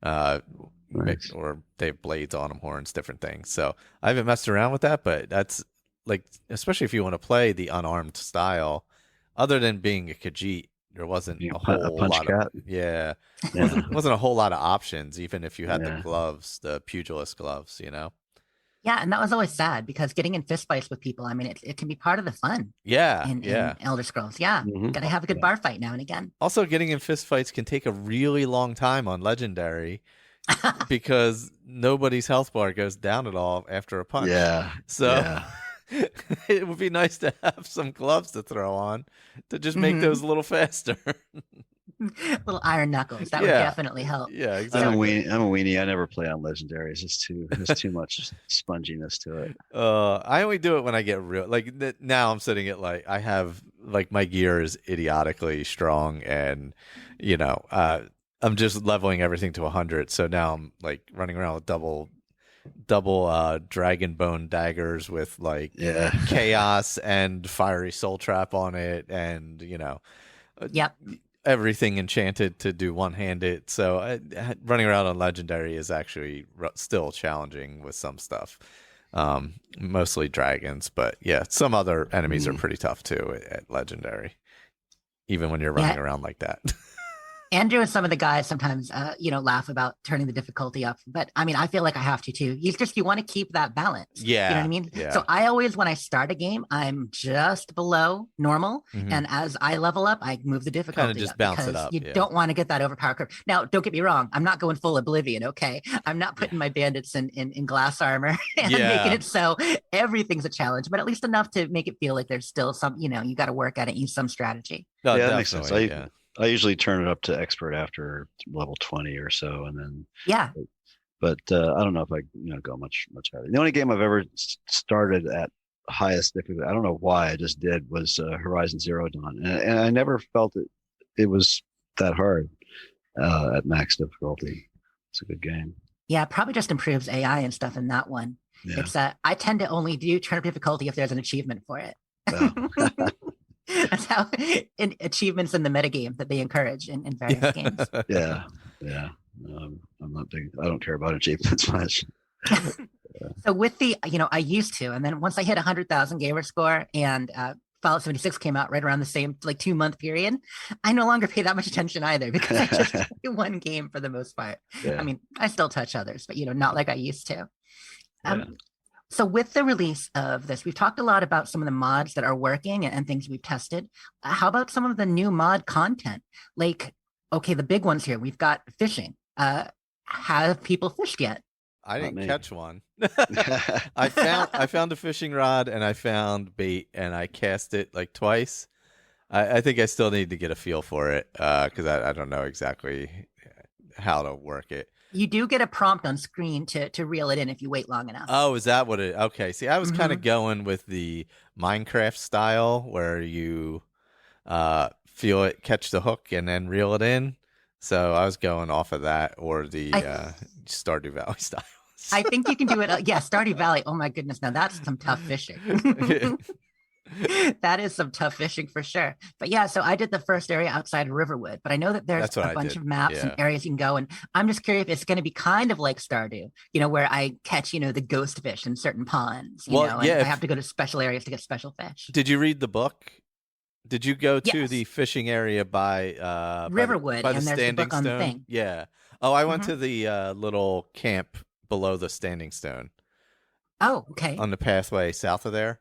Nice. Or they have blades on them, horns, different things. So I haven't messed around with that, but that's like, especially if you want to play the unarmed style, other than being a Khajiit, there wasn't a whole lot of wasn't a whole lot of options, even if you had the gloves, the pugilist gloves, Yeah, and that was always sad because getting in fistfights with people, I mean, it can be part of the fun. In Elder Scrolls. Yeah, gotta have a good bar fight now and again. Also, getting in fistfights can take a really long time on Legendary. Because nobody's health bar goes down at all after a punch. It would be nice to have some gloves to throw on to just make those a little faster. Little iron knuckles. That would definitely help. Yeah, exactly. I'm a weenie. I never play on Legendary. It's just there's too much sponginess to it. I only do it when I get real. Like now I'm sitting at like I have like my gear is idiotically strong, and I'm just leveling everything to 100. So now I'm like running around with double dragon bone daggers with like chaos and fiery soul trap on it, and everything enchanted to do one-handed. So running around on Legendary is actually still challenging with some stuff, mostly dragons, but some other enemies are pretty tough too at Legendary, even when you're running around like that. Andrew and some of the guys sometimes, laugh about turning the difficulty up. But I mean, I feel like I have to too. You want to keep that balance. Yeah. You know what I mean? Yeah. So I always, when I start a game, I'm just below normal. And as I level up, I move the difficulty kind of just bounce it up. You don't want to get that overpower curve. Now, don't get me wrong. I'm not going full Oblivion, okay? I'm not putting my bandits in glass armor and making it so everything's a challenge, but at least enough to make it feel like there's still some, you got to work at it, use some strategy. No, that makes sense. I usually turn it up to expert after level 20 or so, and then Yeah. But I don't know if I go much higher. The only game I've ever started at highest difficulty, I don't know why I just did, was Horizon Zero Dawn, and I never felt it was that hard at max difficulty. It's a good game. Yeah, probably just improves AI and stuff in that one. Yeah. It's I tend to only do turn up difficulty if there's an achievement for it. Oh. That's how achievements in the metagame that they encourage in various games. Yeah. I'm not big. I don't care about achievements much. So with the, I used to, and then once I hit 100,000 gamer score and Fallout 76 came out right around the same 2-month period, I no longer pay that much attention either because I just play one game for the most part. Yeah. I mean, I still touch others, but not like I used to. So with the release of this, we've talked a lot about some of the mods that are working and things we've tested. How about some of the new mod content? Like, okay, the big ones here. We've got fishing. Have people fished yet? I didn't catch one. I found a fishing rod and I found bait and I cast it like twice. I think I still need to get a feel for it because I don't know exactly how to work it. You do get a prompt on screen to reel it in if you wait long enough. Oh, is that what it? Okay. See, I was kind of going with the Minecraft style where you feel it, catch the hook, and then reel it in. So I was going off of that or the Stardew Valley style. I think you can do it. Yeah, Stardew Valley. Oh my goodness. Now that's some tough fishing. That is some tough fishing for sure. But yeah, so I did the first area outside of Riverwood, but I know that there's a bunch of maps and areas you can go. And I'm just curious if it's going to be kind of like Stardew, where I catch, the ghost fish in certain ponds, and I have to go to special areas to get special fish. Did you read the book? Did you go to the fishing area by Riverwood by the and there's Standing the book on Stone? the thing? Yeah. Oh, I went to the little camp below the Standing Stone. Oh, okay. On the pathway south of there.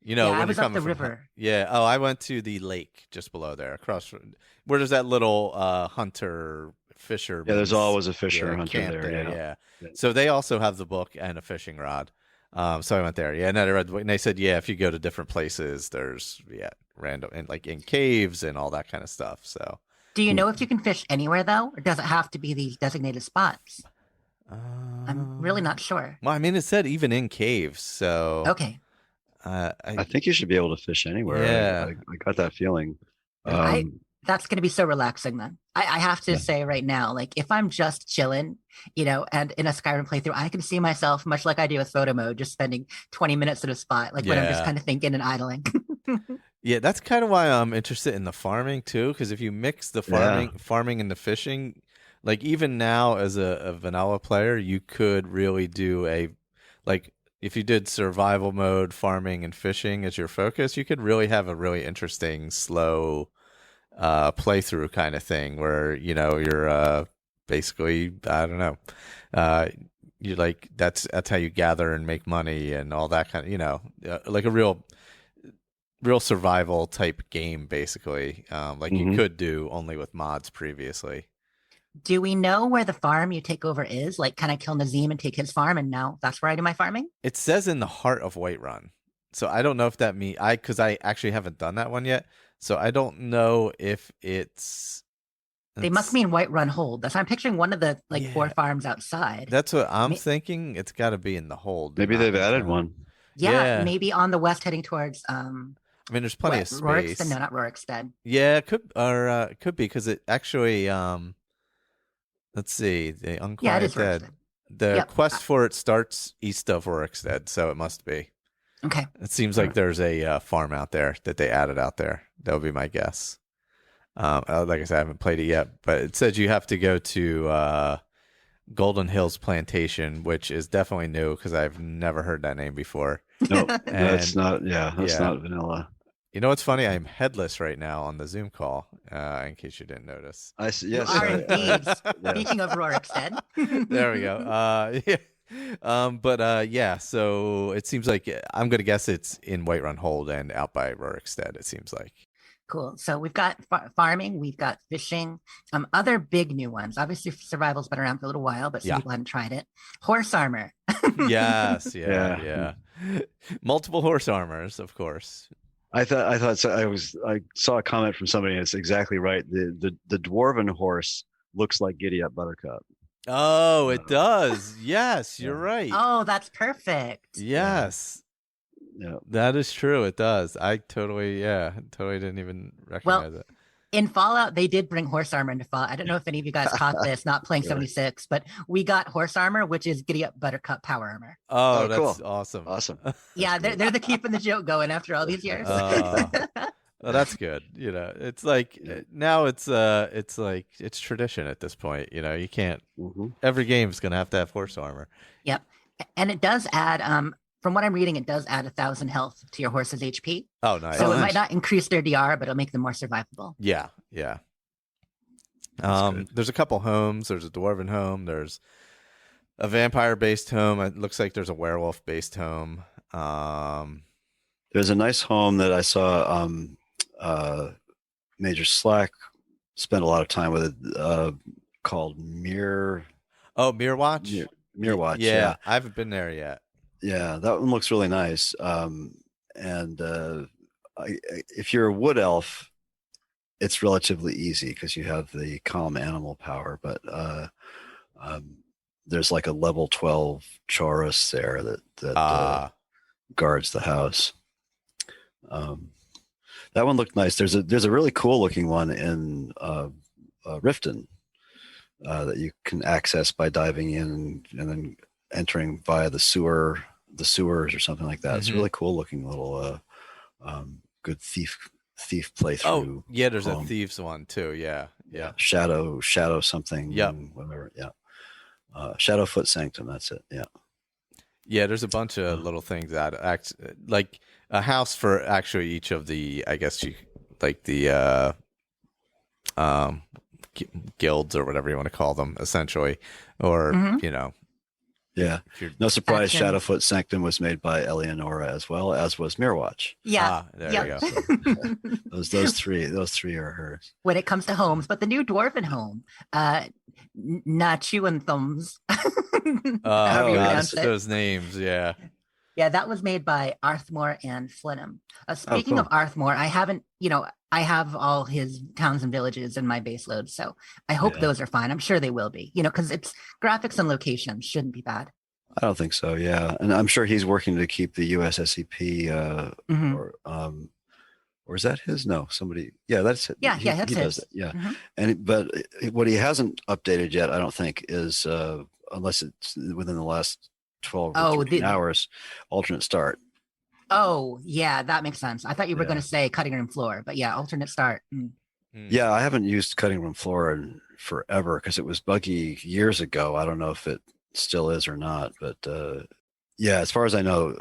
I was up the river. Yeah. Oh, I went to the lake just below there, across from where there's that little hunter fisher. Yeah, there's always a fisher hunter there. Yeah. So they also have the book and a fishing rod. So I went there. Yeah, and I read, and they said, if you go to different places, there's random and like in caves and all that kind of stuff. So. Do you know if you can fish anywhere though, or does it have to be these designated spots? I'm really not sure. Well, I mean, it said even in caves. So. Okay. I think you should be able to fish anywhere. Yeah. I got that feeling. That's going to be so relaxing then. I have to say right now, like if I'm just chilling, and in a Skyrim playthrough, I can see myself much like I do with photo mode, just spending 20 minutes at a spot, like when I'm just kind of thinking and idling. Yeah, that's kind of why I'm interested in the farming too, because if you mix the farming and the fishing, like even now as a vanilla player, you could really do if you did survival mode, farming, and fishing as your focus, you could really have a really interesting, slow playthrough kind of thing where, you're basically, I don't know, you're like, that's how you gather and make money and all that kind of, like a real survival type game, basically, you could do only with mods previously. Do we know where the farm you take over is? Like, can I kill Nazim and take his farm and now that's where I do my farming? It says in the heart of Whiterun. So I don't know if that means because I actually haven't done that one yet. So I don't know if it's. They must mean Whiterun Hold. That's I'm picturing one of the 4 farms outside. That's what I'm thinking. It's got to be in the hold. Maybe they've added one. Yeah, maybe on the west heading towards. I mean, there's plenty of space. No, not Rorikstead. Yeah, it could be because it actually. Let's see, the Unquiet Dead. The quest for it starts east of Rorikstead, so it must be. Okay. It seems like there's a farm out there that they added out there. That would be my guess. Like I said, I haven't played it yet, but it says you have to go to Golden Hills Plantation, which is definitely new because I've never heard that name before. Nope, that's not vanilla. You know what's funny? I'm headless right now on the Zoom call, in case you didn't notice. I see. Yes, you are indeed. Speaking of Rorikstead. There we go. So it seems like I'm going to guess it's in Whiterun Hold and out by Rorikstead, it seems like. Cool. So we've got farming, we've got fishing, other big new ones. Obviously, survival's been around for a little while, but some people haven't tried it. Horse armor. Yes. Yeah. Multiple horse armors, of course. I thought so. I saw a comment from somebody, and it's exactly right. The dwarven horse looks like Giddy Up Buttercup. Oh, it does. Yes, you're Yeah. right. Oh, that's perfect. Yes. Yeah. That is true. It does. I totally didn't even recognize it. In Fallout, they did bring horse armor into Fallout. I don't know if any of you guys caught this, not playing Really? 76, but we got horse armor, which is Giddy Up Buttercup power armor. Oh, that's cool. awesome. Awesome. Yeah, they're the keeping the joke going after all these years. Well, that's good. You know, it's like now it's like it's tradition at this point. You know, you can't. Mm-hmm. Every game's gonna have to have horse armor. Yep, and it does add. From what I'm reading, it does add 1,000 health to your horse's HP. Oh, nice. So it nice. might not increase their DR, but it'll make them more survivable. Yeah. Good. There's a couple homes. There's a dwarven home. There's a vampire-based home. It looks like there's a werewolf-based home. There's a nice home that I saw. Major Slack spent a lot of time with it. Called Mirror. Oh, Mirror Watch. Mirror Watch. Yeah, I haven't been there yet. Yeah, that one looks really nice. If you're a wood elf, it's relatively easy because you have the calm animal power. But there's like a level 12 Chaurus there that guards the house. That one looked nice. There's a really cool looking one in Riften that you can access by diving in and then entering via the sewers or something like that. Mm-hmm. It's a really cool looking little good thief playthrough. Oh yeah, there's a thieves one too. Yeah. Shadow something. Yep. Whatever. Yeah. Shadowfoot Sanctum. That's it. Yeah. Yeah, there's a bunch of little things that act like a house for actually each of the, I guess you like the guilds or whatever you want to call them, essentially, or you know. Yeah, no surprise. Shadowfoot Sanctum was made by Eleonora as well, as was Mirrorwatch. Yeah, there you go. those three are hers. When it comes to homes, but the new dwarven home, Nachu and Thumbs. Those names, yeah. Yeah, that was made by Arthmore and Flinham. Speaking of Arthmore, I have all his towns and villages in my base load, so I hope those are fine. I'm sure they will be, because it's graphics and locations shouldn't be bad. I don't think so, yeah. And I'm sure he's working to keep the USSCP, or is that his? No, somebody. Yeah, that's it. Yeah, that's he his. Does it. Yeah, but what he hasn't updated yet, I don't think, is unless it's within the last 12 or 13 hours, alternate start. Oh, yeah, that makes sense. I thought you were going to say cutting room floor, but yeah, alternate start. Yeah, I haven't used cutting room floor in forever because it was buggy years ago. I don't know if it still is or not, but yeah, as far as I know,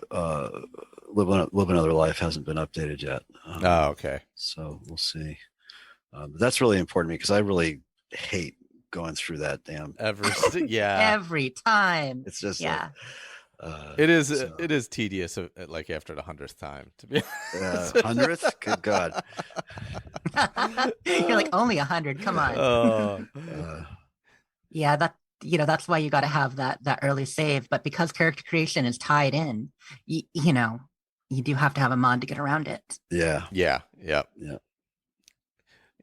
Live Another Life hasn't been updated yet. Okay. So we'll see. But that's really important to me because I really hate going through that damn every time. It's just it is tedious like after the 100th time to be 100th. Good God. You're like only 100. Come on. Yeah, that's why you got to have that early save. But because character creation is tied in, you do have to have a mod to get around it. Yeah.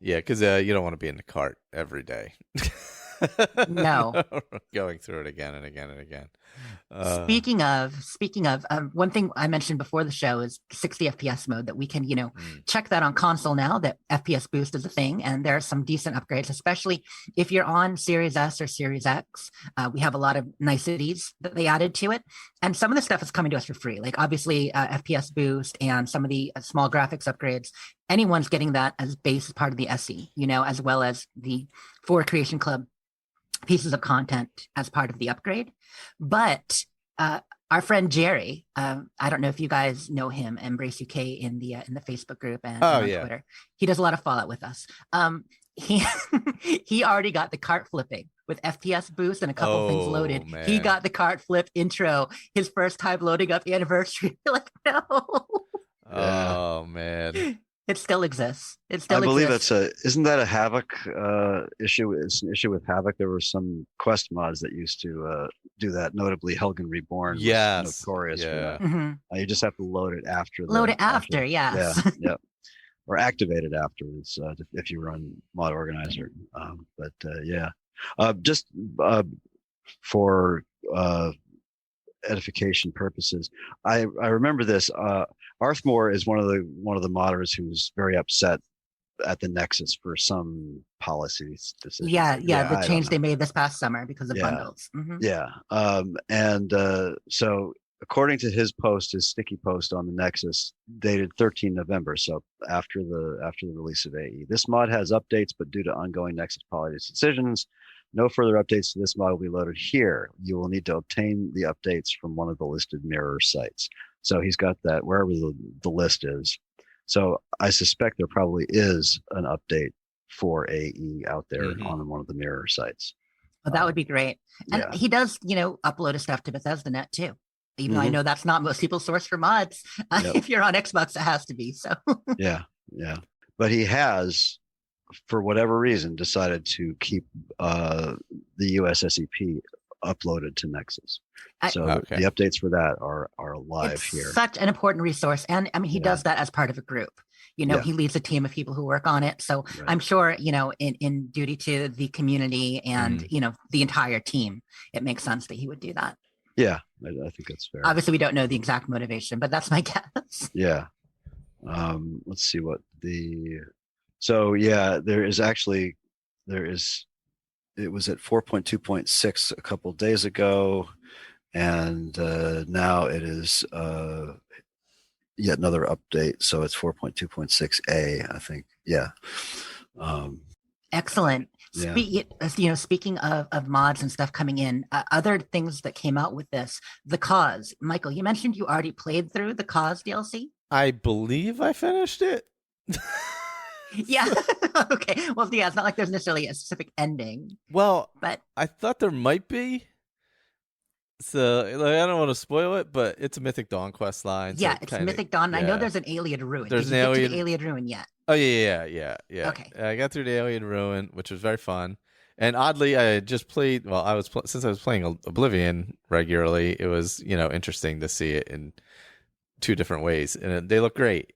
Yeah, because you don't want to be in the cart every day. No. Going through it again and again and again. Speaking of, one thing I mentioned before the show is 60 FPS mode that we can, check that on console now that FPS boost is a thing. And there are some decent upgrades, especially if you're on Series S or Series X. We have a lot of niceties that they added to it. And some of the stuff is coming to us for free. Like obviously FPS boost and some of the small graphics upgrades. Anyone's getting that as base part of the SE, as well as the For Creation Club pieces of content as part of the upgrade. But our friend Jerry, I don't know if you guys know him, Embrace UK in the Facebook group and on Twitter. He does a lot of Fallout with us. He already got the cart flipping with FPS boost and a couple things loaded. Man. He got the cart flip intro, his first time loading up Anniversary. Like, no. Oh man. It still exists. It I still believe exists. isn't that a Havoc issue? It's an issue with Havoc. There were some Quest mods that used to do that. Notably, Helgen Reborn was Yes. notorious for Yeah. that. Mhm. You just have to load it after Load it after. after, Yeah, yes. yeah, or activate it afterwards if you run Mod Organizer. Yeah, just for edification purposes, I remember this. Arthmore is one of the modders who's very upset at the Nexus for some policy decisions. Yeah, the I change don't they know. made this past summer because of Yeah, bundles. Mhm. yeah. So according to his sticky post on the Nexus, dated 13 November, so after the release of AE, this mod has updates, but due to ongoing Nexus policy decisions, no further updates to this mod will be loaded here. You will need to obtain the updates from one of the listed mirror sites. So he's got that wherever the list is. So I suspect there probably is an update for AE out there on one of the mirror sites. Well, that would be great. And Yeah. he does, upload his stuff to BethesdaNet too. Even though I know that's not most people's source for mods. Yep. If you're on Xbox, it has to be. So Yeah. But he has, for whatever reason, decided to keep the USSEP uploaded to Nexus. So the updates for that are live it's here. Such an important resource. And I mean, he does that as part of a group. He leads a team of people who work on it. So I'm sure, in duty to the community and, the entire team, it makes sense that he would do that. Yeah, I think that's fair. Obviously, we don't know the exact motivation, but that's my guess. Yeah. Let's see what so yeah, it was at 4.2.6 a couple days ago, and now it is yet another update. So it's 4.2.6a, I think. Yeah. Excellent. Yeah. Speaking of mods and stuff coming in, other things that came out with this, the Cause. Michael, you mentioned you already played through the Cause DLC. I believe I finished it. Yeah. Okay. Well, yeah, it's not like there's necessarily a specific ending. Well, but I thought there might be. So I don't want to spoil it, but it's a Mythic Dawn quest line. Yeah, it's Mythic Dawn. Yeah. I know there's an Alien Ruin. Did you get to the Alien Ruin yet? Oh yeah. Okay. I got through the Alien Ruin, which was very fun. And oddly, I just played. Well, since I was playing Oblivion regularly, it was interesting to see it in two different ways, and they look great.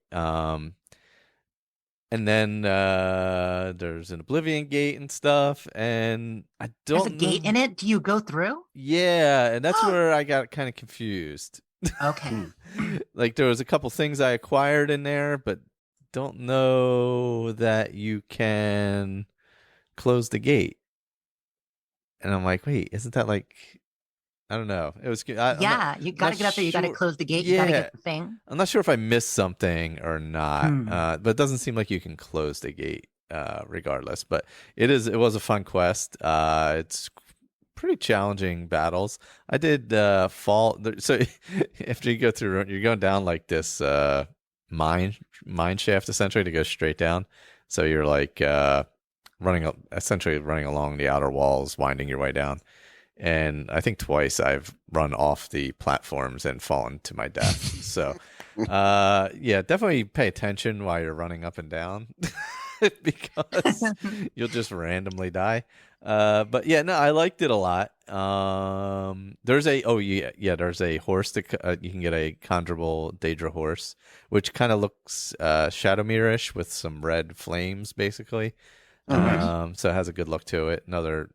And then there's an Oblivion gate and stuff, and I don't. There's a gate in it. Do you go through? Yeah, and that's where I got kind of confused. Okay. Like there was a couple things I acquired in there, but don't know that you can close the gate. And I'm like, wait, isn't that like? I don't know. It was good. You got to get up there. You got to close the gate. Yeah. You got to get the thing. I'm not sure if I missed something or not, but it doesn't seem like you can close the gate regardless. But it was a fun quest. It's pretty challenging battles. I did fall. So after you go through, you're going down like this mine shaft essentially to go straight down. So you're like essentially running along the outer walls, winding your way down. And I think twice I've run off the platforms and fallen to my death. So, definitely pay attention while you're running up and down because you'll just randomly die. But yeah, no, I liked it a lot. There's a horse that you can get, a conjurable Daedra horse, which kind of looks Shadowmere-ish with some red flames, basically. So it has a good look to it. Another,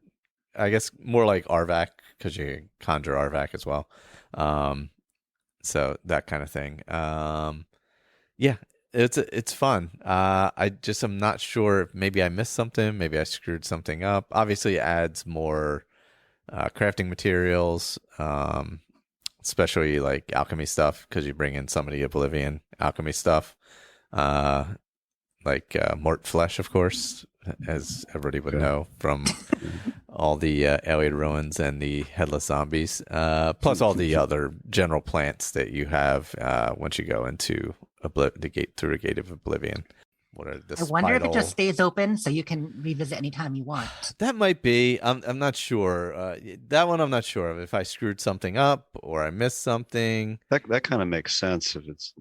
I guess, more like Arvak, because you can conjure Arvak as well. So that kind of thing. It's fun. I'm not sure if maybe I missed something. Maybe I screwed something up. Obviously, it adds more crafting materials, especially like alchemy stuff, because you bring in some of the Oblivion alchemy stuff. Like Mort Flesh, of course, as everybody would know from all the Alien Ruins and the Headless Zombies, plus all the other general plants that you have once you go into the gate of Oblivion. What are the I wonder if it just stays open so you can revisit anytime you want. That might be. I'm not sure. That one I'm not sure of. If I screwed something up or I missed something. That kind of makes sense if it's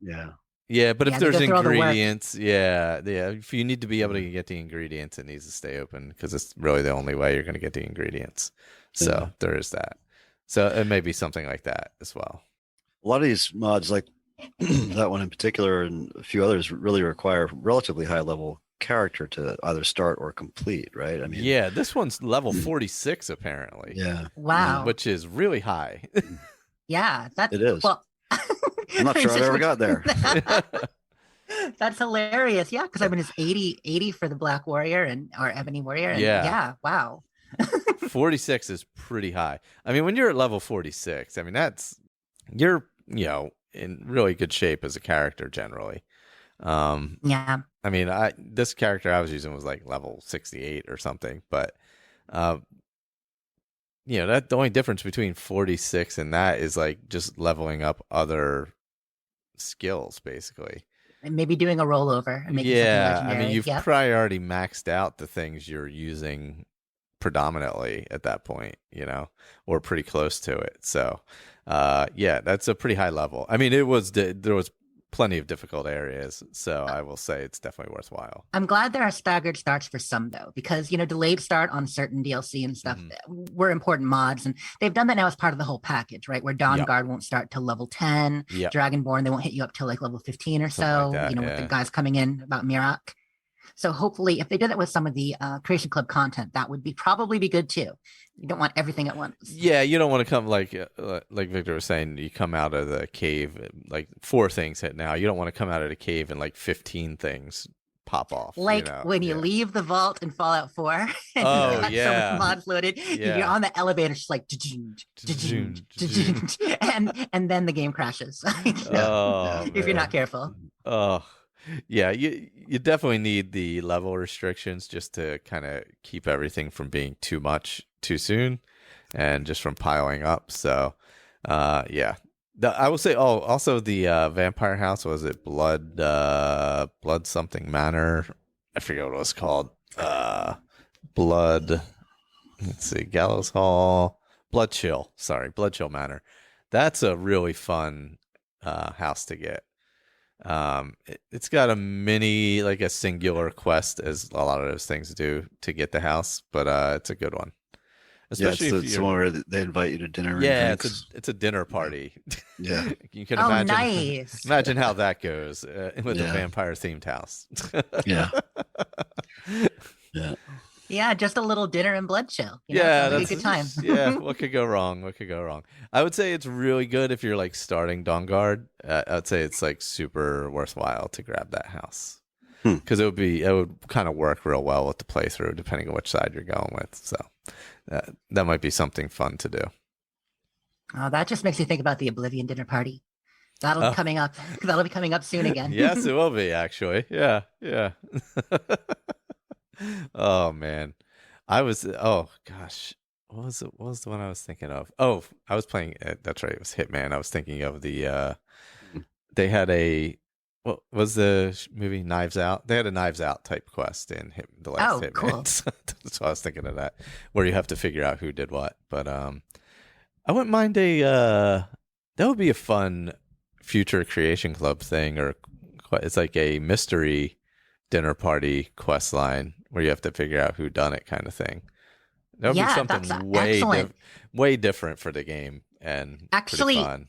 yeah. Yeah, but if they there's go through all the work. ingredients, yeah. If you need to be able to get the ingredients, it needs to stay open because it's really the only way you're going to get the ingredients. So there is that. So it may be something like that as well. A lot of these mods, like that one in particular, and a few others, really require relatively high level character to either start or complete, right? I mean, yeah, this one's level 46 apparently. Yeah. Wow. Which is really high. Yeah, it is. Well, I'm not sure I ever got there. That's hilarious. Yeah, because I mean it's 80 for the Black Warrior or Ebony Warrior. And yeah, wow. 46 is pretty high. I mean, when you're at level 46, I mean you're in really good shape as a character generally. Yeah. I mean, this character I was using was like level 68 or something, but that the only difference between 46 and that is like just leveling up other skills basically. And maybe doing a rollover and making something legendary. I mean, you've probably already maxed out the things you're using predominantly at that point, or pretty close to it. So, that's a pretty high level. I mean, there was plenty of difficult areas, so I will say it's definitely worthwhile. I'm glad there are staggered starts for some though, because delayed start on certain DLC and stuff were important mods, and they've done that now as part of the whole package, right? Where Dawnguard won't start till level 10, Dragonborn they won't hit you up till like level 15 or so, like that, with the guys coming in about Mirak. So hopefully, if they did it with some of the Creation Club content, that would probably be good too. You don't want everything at once. Yeah, you don't want to come like Victor was saying. You come out of the cave, like 4 things hit now. You don't want to come out of the cave and like 15 things pop off. Like when you leave the vault in Fallout 4. And so many mods loaded. You're on the elevator, just like, and then the game crashes. If you're not careful. Oh. Yeah, you definitely need the level restrictions just to kind of keep everything from being too much too soon and just from piling up. So, I will say, also the vampire house, was it Blood something Manor? I forget what it was called. Let's see, Gallows Hall, Blood Chill Manor. That's a really fun house to get. It's got a singular quest, as a lot of those things do, to get the house, but it's a good one. Especially it's the one where they invite you to dinner. Yeah, it's a dinner party. Yeah, you can imagine. Nice. Imagine how that goes with a vampire themed house. Yeah. Yeah, just a little dinner and blood chill. That's a good time. Yeah, what could go wrong? I would say it's really good if you're like starting Dawnguard. I'd say it's like super worthwhile to grab that house because it would kind of work real well with the playthrough, depending on which side you're going with. So that might be something fun to do. Oh, that just makes me think about the Oblivion dinner party. That'll be coming up. That'll be coming up soon again. Yes, it will be actually. Yeah. Oh man, oh gosh, what was the one I was thinking of? Oh, I was playing. That's right, it was Hitman. I was thinking of the. They had what was the movie Knives Out? They had a Knives Out type quest in the last Hitman. Cool. That's why I was thinking of that, where you have to figure out who did what. But I wouldn't mind that would be a fun future Creation Club thing, or it's like a mystery dinner party quest line where you have to figure out who done it, kind of thing. That would be something way different for the game and actually pretty fun.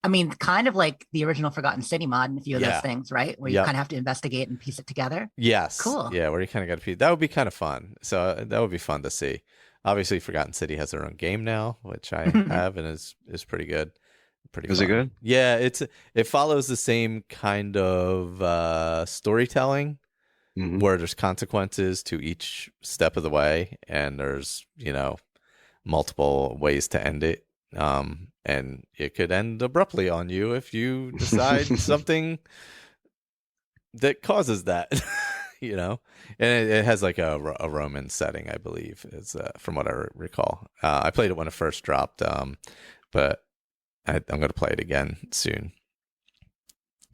I mean, kind of like the original Forgotten City mod and a few of those things, right? Where you kind of have to investigate and piece it together. Yes. Cool. Yeah, where you kind of got to piece. That would be kind of fun. So that would be fun to see. Obviously, Forgotten City has their own game now, which I have and is pretty good. Is it good? Yeah, it follows the same kind of storytelling. Mm-hmm. Where there's consequences to each step of the way, and there's multiple ways to end it, and it could end abruptly on you if you decide something that causes that, and it has like a Roman setting, I believe, is from what I recall. I played it when it first dropped, but I'm going to play it again soon.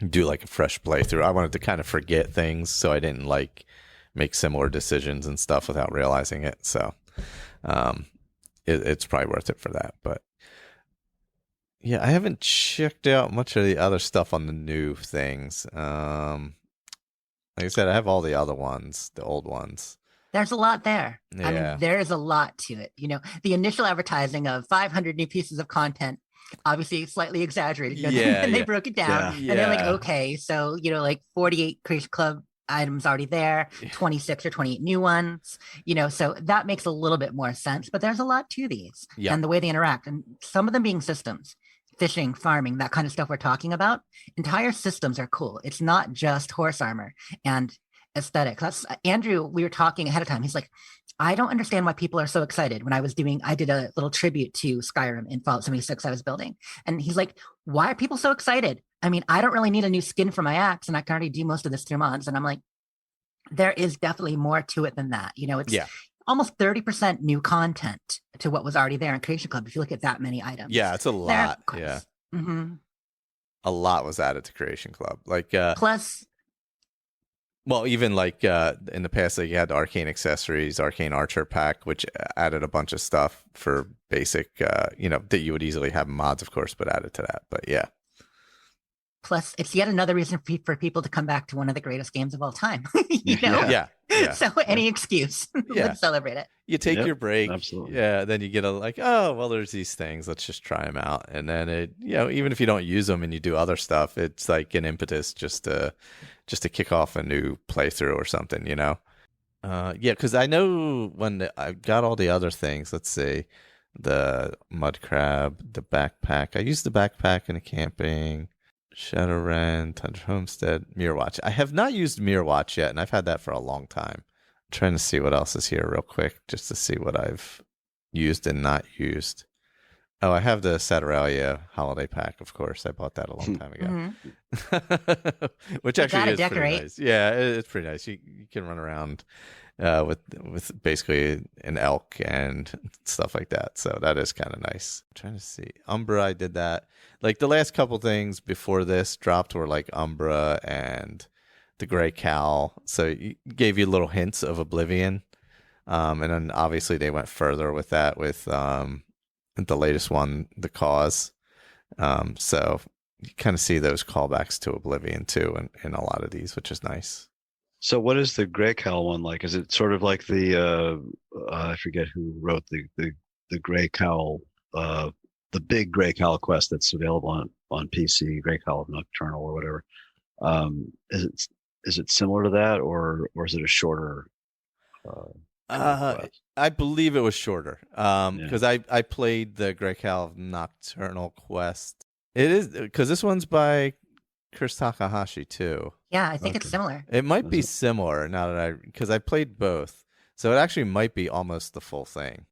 Do like a fresh playthrough. I wanted to kind of forget things, so I didn't like make similar decisions and stuff without realizing it. So it's probably worth it for that. But Yeah, I haven't checked out much of the other stuff on the new things. Like I said, I have all the other ones, the old ones. There's a lot there. I mean, Yeah. there's a lot to it. The initial advertising of 500 new pieces of content, obviously slightly exaggerated. Yeah, Then they yeah. broke it down, Yeah. and they're like, Yeah. okay, so like 48 Creation Club items already there, 26 or 28 new ones. So that makes a little bit more sense. But there's a lot to these, Yeah. and the way they interact, and some of them being systems. Fishing, farming, that kind of stuff we're talking about. Entire systems are cool. It's not just horse armor and aesthetic. That's Andrew. We were talking ahead of time. He's like, I don't understand why people are so excited. When I did a little tribute to Skyrim in Fallout 76 I was building. And he's like, why are people so excited? I mean, I don't really need a new skin for my axe, and I can already do most of this through mods. And I'm like, there is definitely more to it than that. It's almost 30% new content to what was already there in Creation Club. If you look at that many items. Yeah, it's a lot. Yeah. Mm-hmm. A lot was added to Creation Club. Like plus, well, even like in the past, like you had the Arcane Accessories, Arcane Archer Pack, which added a bunch of stuff for basic, that you would easily have mods, of course, but added to that. But yeah. Plus, it's yet another reason for people to come back to one of the greatest games of all time. Yeah. So any excuse, let's celebrate it. You take your break. Absolutely. Yeah. Then you get oh, well, there's these things. Let's just try them out. And then even if you don't use them and you do other stuff, it's like an impetus just to kick off a new playthrough or something, because I know when I got all the other things, let's see, the mud crab, the backpack. I used the backpack in the camping. Shadowrun, Tundra Homestead, Mirror Watch. I have not used Mirror Watch yet, and I've had that for a long time. I'm trying to see what else is here real quick, just to see what I've used and not used. Oh, I have the Saturalia holiday pack, of course. I bought that a long time ago. Mm-hmm. Which actually is pretty nice. Yeah, it's pretty nice. You can run around with basically an elk and stuff like that. So that is kind of nice. I'm trying to see. Umbra, I did that. Like the last couple things before this dropped were like Umbra and the Grey Cowl. So it gave you little hints of Oblivion. And then obviously they went further with that with the latest one, The Cause. So you kind of see those callbacks to Oblivion too in a lot of these, which is nice. So what is the Grey Cowl one like? Is it sort of like the I forget who wrote the Grey Cowl, the big Grey Cowl quest that's available on PC, Grey Cowl of Nocturnal or whatever. Is it similar to that, or is it a shorter? I believe it was shorter because I played the Grey Cowl of Nocturnal quest. It is because this one's by Chris Takahashi too. Yeah, I think it's similar. It might be similar now that because I played both, so it actually might be almost the full thing.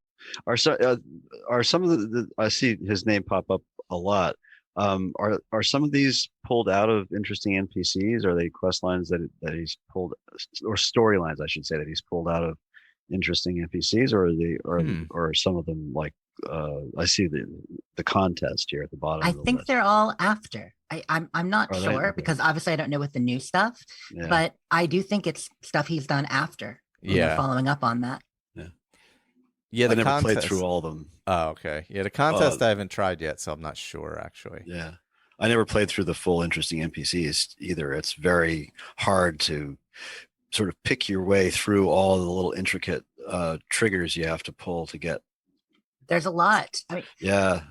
Are some of the I see his name pop up a lot. Are some of these pulled out of interesting NPCs? Are they quest lines that he's pulled, or storylines, I should say, that he's pulled out of interesting NPCs, or are they, or are some of them like I see the contest here at the bottom. I think they're all after. I'm not sure because obviously I don't know with the new stuff, but I do think it's stuff he's done after. Following up on that. Yeah, I never played through all of them. Oh, okay. Yeah, the contest I haven't tried yet, so I'm not sure actually. Yeah, I never played through the full interesting NPCs either. It's very hard to sort of pick your way through all the little intricate triggers you have to pull to get. There's a lot. I mean,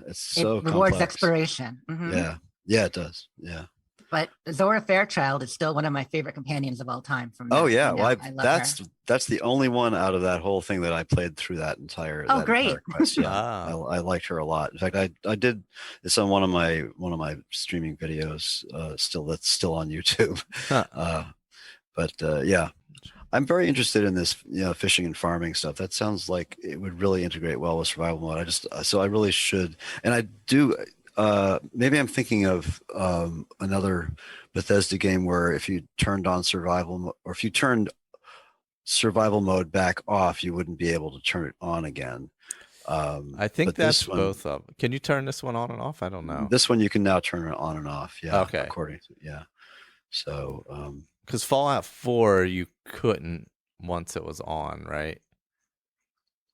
it's so it rewards complex. exploration. Mm-hmm. Yeah, it does. Yeah. But Zora Fairchild is still one of my favorite companions of all time. That's the only one out of that whole thing that I played through that entire. Great! Entire quest. Yeah, I liked her a lot. In fact, I did. It's on one of my streaming videos. That's still on YouTube. But I'm very interested in this, fishing and farming stuff. That sounds like it would really integrate well with survival mode. I really should, and I do. Maybe I'm thinking of another Bethesda game where if you turned on survival, or if you turned survival mode back off, you wouldn't be able to turn it on again. I think that's both of them. Can you turn this one on and off? I don't know. This one you can now turn it on and off. Yeah. Okay. According to So. Because Fallout 4 you couldn't once it was on, right?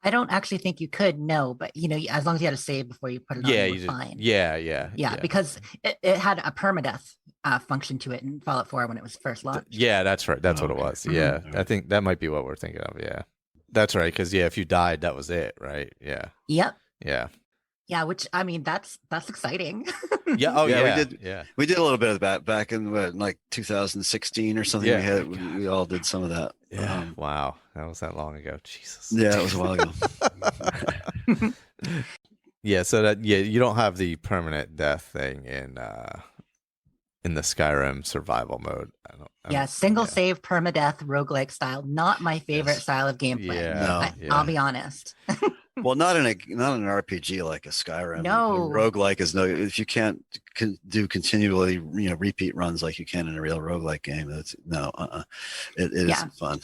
I don't actually think you could, no, but as long as you had a save before you put it on, you were fine. Yeah, because it had a permadeath function to it in Fallout 4 when it was first launched. Yeah, that's right. That's what it was. Yeah, I think that might be what we're thinking of. Yeah, that's right. Because if you died, that was it, right? Yeah. Yep. Yeah. Yeah, which I mean, that's exciting. Yeah. Oh yeah. We did. Yeah. We did a little bit of that back in like 2016 or something. Yeah. We all did some of that. Yeah. Wow, that was that long ago. Jesus. Yeah, it was a while ago. Yeah. So you don't have the permanent death thing in the Skyrim survival mode. Single save permadeath roguelike style. Not my favorite style of gameplay. Yeah. I'll be honest. Well, not in an RPG like a Skyrim. No. Roguelike is if you can't do continually, repeat runs like you can in a real roguelike game. It isn't fun.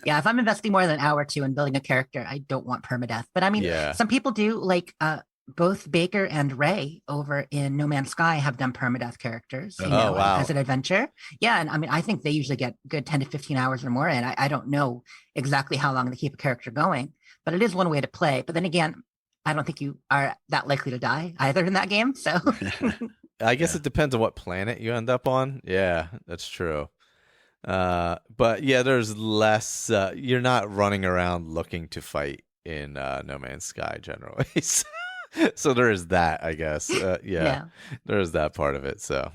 Yeah, if I'm investing more than an hour or two in building a character, I don't want permadeath. But I mean, some people do, like both Baker and Ray over in No Man's Sky have done permadeath characters as an adventure. Yeah, and I mean, I think they usually get good 10 to 15 hours or more, and I don't know exactly how long they keep a character going, but it is one way to play. But then again, I don't think you are that likely to die either in that game. So I guess it depends on what planet you end up on. Yeah, that's true. But yeah, there's less. You're not running around looking to fight in No Man's Sky generally. So there is that, I guess. There is that part of it. So,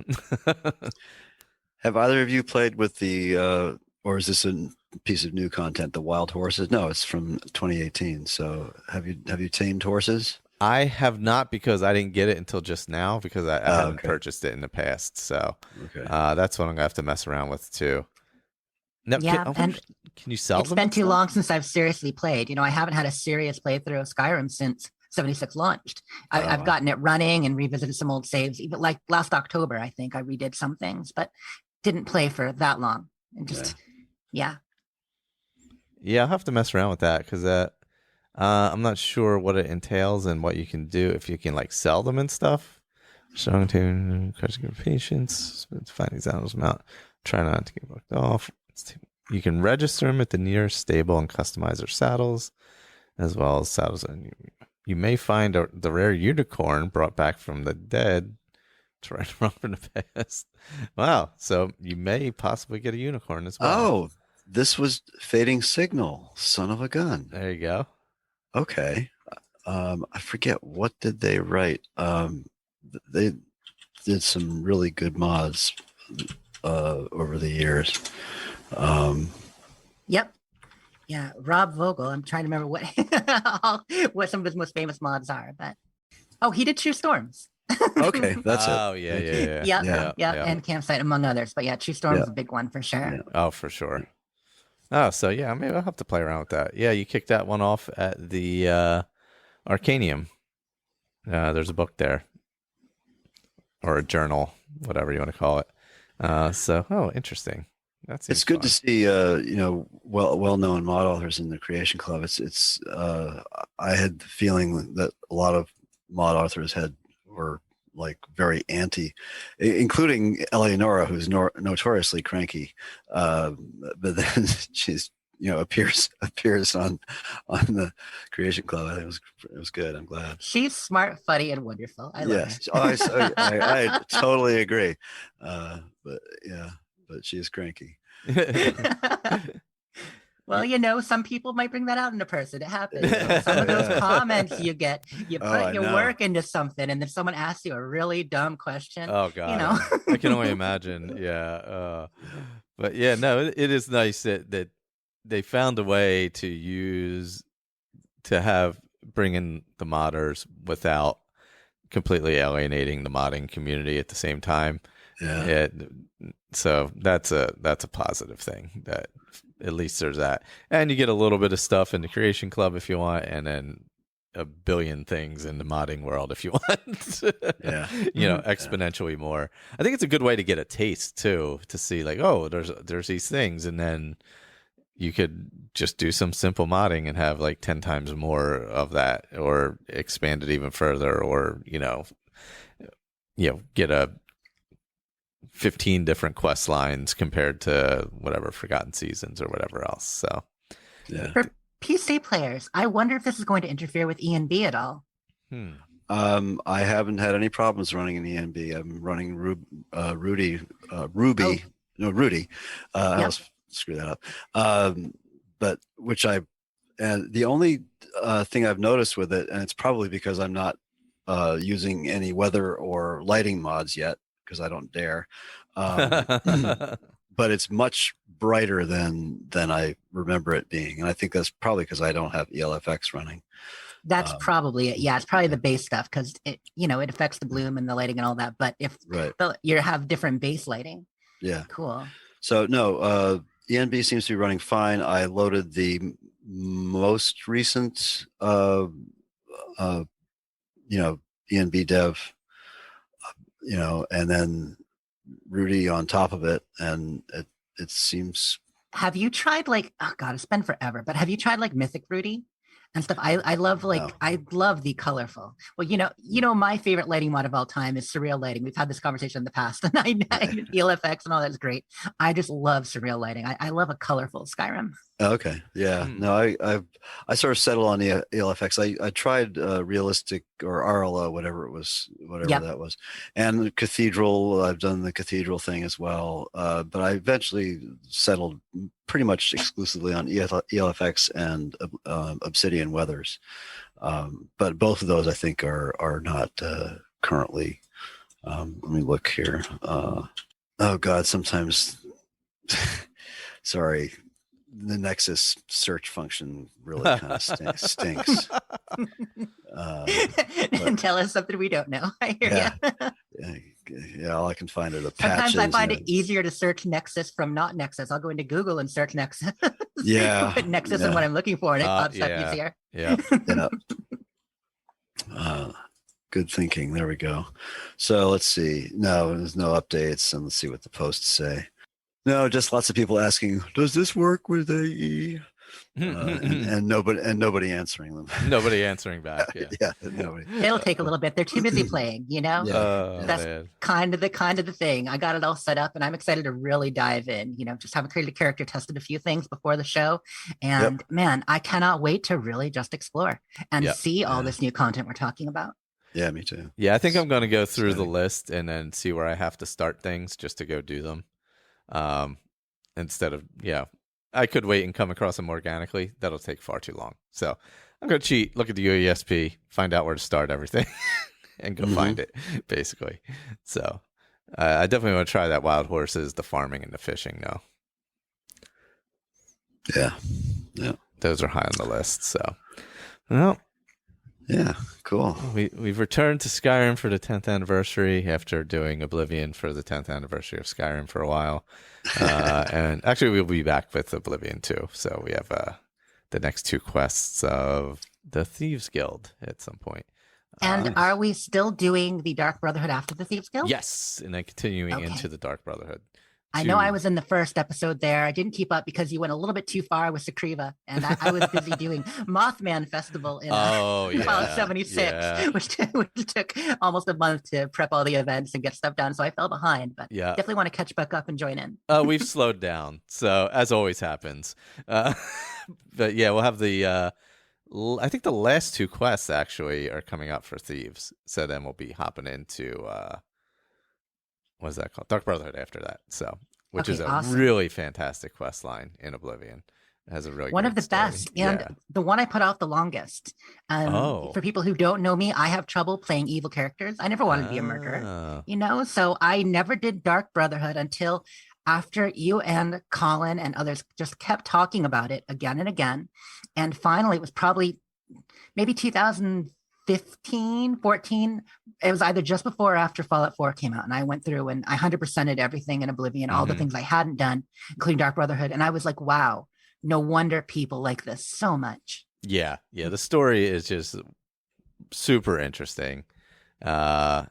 have either of you played with the, or is this a piece of new content, the wild horses? No, it's from 2018. So have you tamed horses? I have not, because I didn't get it until just now, because I haven't purchased it in the past. So that's what I'm gonna have to mess around with too. Now, can you sell them? It's been too long since I've seriously played. I haven't had a serious playthrough of Skyrim since 76 launched. I've gotten it running and revisited some old saves. Even like last October, I think I redid some things, but didn't play for that long. And just Yeah, I'll have to mess around with that, because I'm not sure what it entails and what you can do, if you can like sell them and stuff. Strong to crushing patience, find these animals out. Try not to get bucked off. You can register them at the nearest stable and customize their saddles, as well as saddles. And you may find the rare unicorn brought back from the dead to right from the past. Wow. So you may possibly get a unicorn as well. Oh, this was Fading Signal, son of a gun. There you go. Okay. I forget, what did they write? They did some really good mods over the years. Yep. Yeah, Rob Vogel. I'm trying to remember what some of his most famous mods are, but he did True Storms. Okay, that's it. Oh yeah. And Campsite, among others. But yeah, True Storms is a big one for sure. Yeah. Oh, for sure. Oh, so yeah, maybe I'll have to play around with that. Yeah, you kicked that one off at the Arcanium. There's a book there, or a journal, whatever you want to call it. Interesting. It's good to see well-known mod authors in the Creation Club. It's I had the feeling that a lot of mod authors were like very anti, including Eleonora, who's notoriously cranky, but then she's appears on the Creation Club. I think it was good. I'm glad. She's smart, funny, and wonderful. I love her. I totally agree. But she is cranky. Well, some people might bring that out in a person. It happens. Some of those comments you get, you put your work into something, and then someone asks you a really dumb question. Oh God, I can only imagine. Yeah, but yeah, no, it is nice that they found a way to bring in the modders without completely alienating the modding community at the same time. Yeah. So that's a positive thing, that at least there's that. And you get a little bit of stuff in the Creation Club if you want, and then a billion things in the modding world if you want. Exponentially more. I think it's a good way to get a taste too, to see like, there's these things, and then you could just do some simple modding and have like 10 times more of that, or expand it even further, or get a 15 different quest lines compared to whatever Forgotten Seasons or whatever else. So PC players, I wonder if this is going to interfere with ENB at all. I haven't had any problems running an ENB. I'm running Ruby. Rudy. I almost screw that up. But and the only thing I've noticed with it, and it's probably because I'm not using any weather or lighting mods yet, because I don't dare. But it's much brighter than I remember it being, and I think that's probably because I don't have ELFX running. That's probably it. Yeah, it's probably the base stuff because it affects the bloom and the lighting and all that. But if you have different base lighting, cool. So no, ENB seems to be running fine. I loaded the most recent, ENB dev, and then Rudy on top of it, and it seems. Have you tried oh god, it's been forever, but have you tried Mythic Rudy and stuff? I love I love the colorful. Well, my favorite lighting mod of all time is surreal lighting. We've had this conversation in the past, and ELFX and all that is great. I just love surreal lighting. I love a colorful Skyrim. Okay, yeah. No, I sort of settled on the ELFX. I tried realistic or RLO, whatever that was, and the Cathedral. I've done the Cathedral thing as well, but I eventually settled pretty much exclusively on ELFX and Obsidian Weathers. But both of those I think are not currently. Let me look here. Oh God, sometimes. Sorry. The Nexus search function really kind of stinks. And tell us something we don't know. I hear yeah, all I can find are the patches. Sometimes I find it easier to search Nexus from not Nexus. I'll go into Google and search Nexus. Yeah. Put Nexus in what I'm looking for, and it pops up easier. Yeah. Good thinking. There we go. So let's see. No, there's no updates, and let's see what the posts say. No, just lots of people asking, does this work with AE? And nobody answering them. Nobody answering back. Yeah. Nobody. It'll take a little bit. They're too busy playing, That's kind of the thing. I got it all set up, and I'm excited to really dive in. Just haven't created a character, tested a few things before the show, and man, I cannot wait to really just explore and see all this new content we're talking about. Yeah, me too. Yeah, I think I'm going to go through the list and then see where I have to start things just to go do them. Instead of I could wait and come across them organically. That'll take far too long. So I'm gonna cheat, look at the UESP, find out where to start everything, and go find it, basically. So I definitely want to try that wild horses, the farming and the fishing though. Yeah, those are high on the list. So yeah, cool. We've returned to Skyrim for the 10th anniversary after doing Oblivion for the 10th anniversary of Skyrim for a while. And actually we'll be back with Oblivion too. So we have the next two quests of the Thieves Guild at some point. And are we still doing the Dark Brotherhood after the Thieves Guild? Yes, and then continuing into the Dark Brotherhood. I know I was in the first episode there. I didn't keep up because you went a little bit too far with Sakriva, and I was busy doing Mothman Festival in Fallout 76, which took almost a month to prep all the events and get stuff done. So I fell behind, but definitely want to catch back up and join in. We've slowed down, so as always happens. But we'll have the. I think the last two quests actually are coming up for Thieves, so then we'll be hopping into. What's that called? Dark Brotherhood after that. So, which is a really fantastic quest line in Oblivion. It has a really one of the story. best, and the one I put off the longest. For people who don't know me, I have trouble playing evil characters. I never wanted to be a murderer, so I never did Dark Brotherhood until after you and Colin and others just kept talking about it again and again. And finally, it was probably maybe 2015, 14. It was either just before or after Fallout 4 came out. And I went through and I 100%ed everything in Oblivion, all the things I hadn't done, including Dark Brotherhood. And I was like, wow, no wonder people like this so much. Yeah. The story is just super interesting. And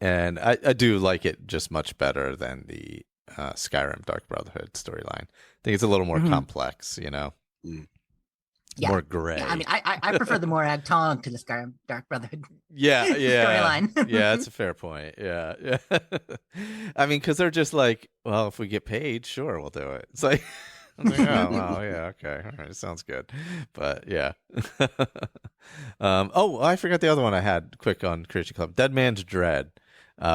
I do like it just much better than the Skyrim Dark Brotherhood storyline. I think it's a little more complex, more gray. Yeah, I mean, I prefer the more Agtong to the Skyrim Dark Brotherhood. Storyline. Yeah, that's a fair point. Yeah. I mean, because they're just like, well, if we get paid, sure, we'll do it. It's like, I was like, oh, well, yeah, okay, all right, sounds good, but yeah. I forgot the other one I had quick on Creation Club, Dead Man's Dread,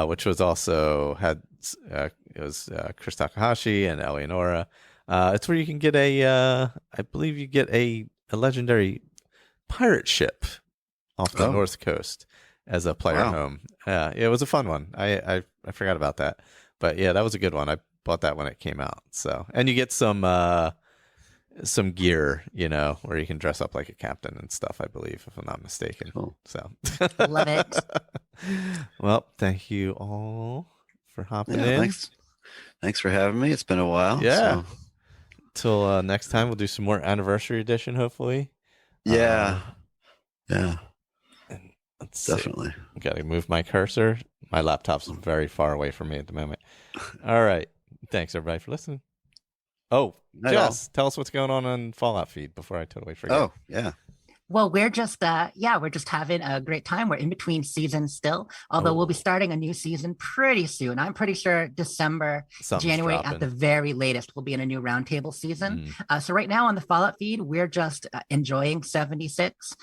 which was also had it was Chris Takahashi and Eleonora. It's where you can get I believe you get a legendary pirate ship off the North Coast as a player home. Yeah, it was a fun one. I forgot about that, but yeah, that was a good one. I bought that when it came out. So, and you get some gear, where you can dress up like a captain and stuff, I believe, if I'm not mistaken. Cool. So, love it. Well, thank you all for hopping in. Thanks for having me. It's been a while. Yeah. Till next time, we'll do some more anniversary edition, hopefully. Yeah. Let's definitely. Got to move my cursor. My laptop's very far away from me at the moment. All right. Thanks, everybody, for listening. Oh, Jess, tell us what's going on Fallout feed before I totally forget. Oh, yeah. Well, we're just having a great time. We're in between seasons still, although we'll be starting a new season pretty soon. I'm pretty sure December, January at the very latest, we'll be in a new roundtable season. So right now on the Fallout feed, we're just enjoying 76.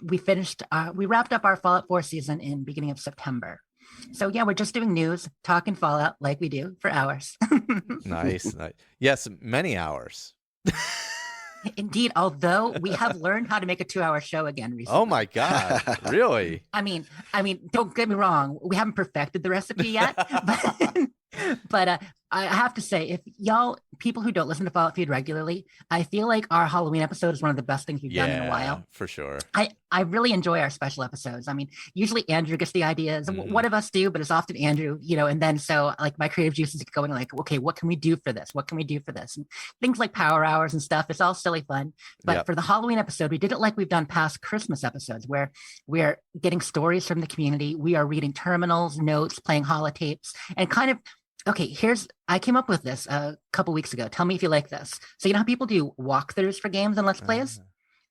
We wrapped up our Fallout 4 season in beginning of September. So yeah, we're just doing news, talking Fallout like we do for hours. Nice. Yes, many hours. Indeed, although we have learned how to make a 2-hour show again recently. Oh my God, really? I mean, don't get me wrong. We haven't perfected the recipe yet, but I have to say, if people who don't listen to Fallout Feed regularly, I feel like our Halloween episode is one of the best things we've done in a while. For sure. I really enjoy our special episodes. I mean, usually Andrew gets the ideas. One of us do, but it's often Andrew, and then so like my creative juices get going like, okay, what can we do for this? What can we do for this? And things like power hours and stuff. It's all silly fun. But for the Halloween episode, we did it like we've done past Christmas episodes where we're getting stories from the community. We are reading terminals, notes, playing holotapes, and kind of, okay, I came up with this a couple weeks ago. Tell me if you like this. So you know how people do walkthroughs for games and Let's Plays?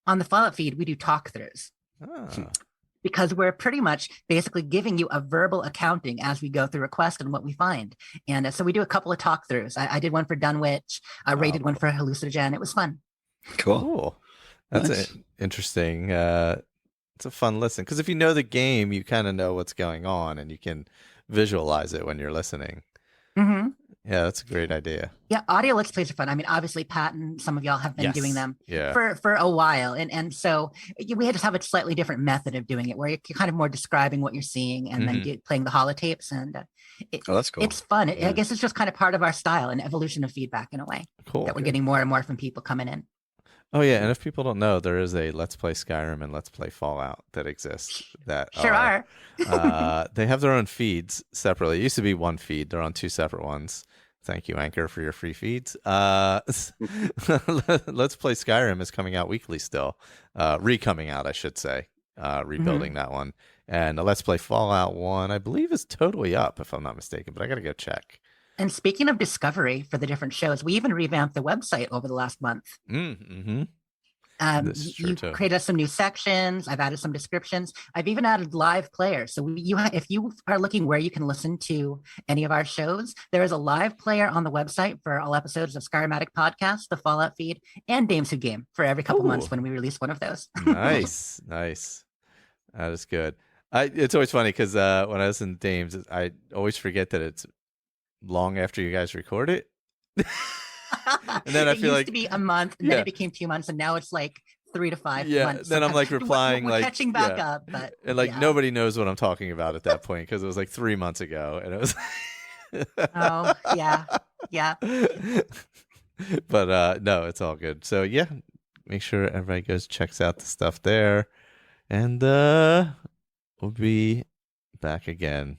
On the Fallout feed, we do talkthroughs. Because we're pretty much basically giving you a verbal accounting as we go through a quest and what we find. And so we do a couple of talkthroughs. I did one for Dunwich. I rated one for Hallucinogen. It was fun. Cool. That's interesting. It's a fun listen. Because if you know the game, you kind of know what's going on and you can visualize it when you're listening. Mm-hmm. Yeah, that's a great idea. Yeah, audio Let's Plays are fun. I mean, obviously, Pat and some of y'all have been doing them for a while. And so we had to have a slightly different method of doing it where you're kind of more describing what you're seeing and then playing the holotapes. And that's cool. It's fun. I guess it's just kind of part of our style, an evolution of feedback in a way. Cool. That we're getting more and more from people coming in. Oh, yeah. And if people don't know, there is a Let's Play Skyrim and Let's Play Fallout that exists. That are. They have their own feeds separately. It used to be one feed. They're on two separate ones. Thank you, Anchor, for your free feeds. Let's Play Skyrim is coming out weekly still. Coming out, I should say. Rebuilding that one. And the Let's Play Fallout one, I believe, is totally up, if I'm not mistaken. But I got to go check. And speaking of discovery for the different shows, we even revamped the website over the last month. Mm-hmm. You created some new sections. I've added some descriptions. I've even added live players. So if you are looking where you can listen to any of our shows, there is a live player on the website for all episodes of Skyrim Addict podcast, the Fallout feed, and Dames Who Game for every couple months when we release one of those. Nice. That is good. It's always funny because when I listen to Dames, I always forget that it's long after you guys record it. And then I feel like it used to be a month, and then it became 2 months, and now it's like 3 to 5 months. Then I'm like replying, we're catching back up, but and nobody knows what I'm talking about at that point because it was like 3 months ago, and it was. Oh yeah. But no, it's all good. So yeah, make sure everybody goes checks out the stuff there, and we'll be back again.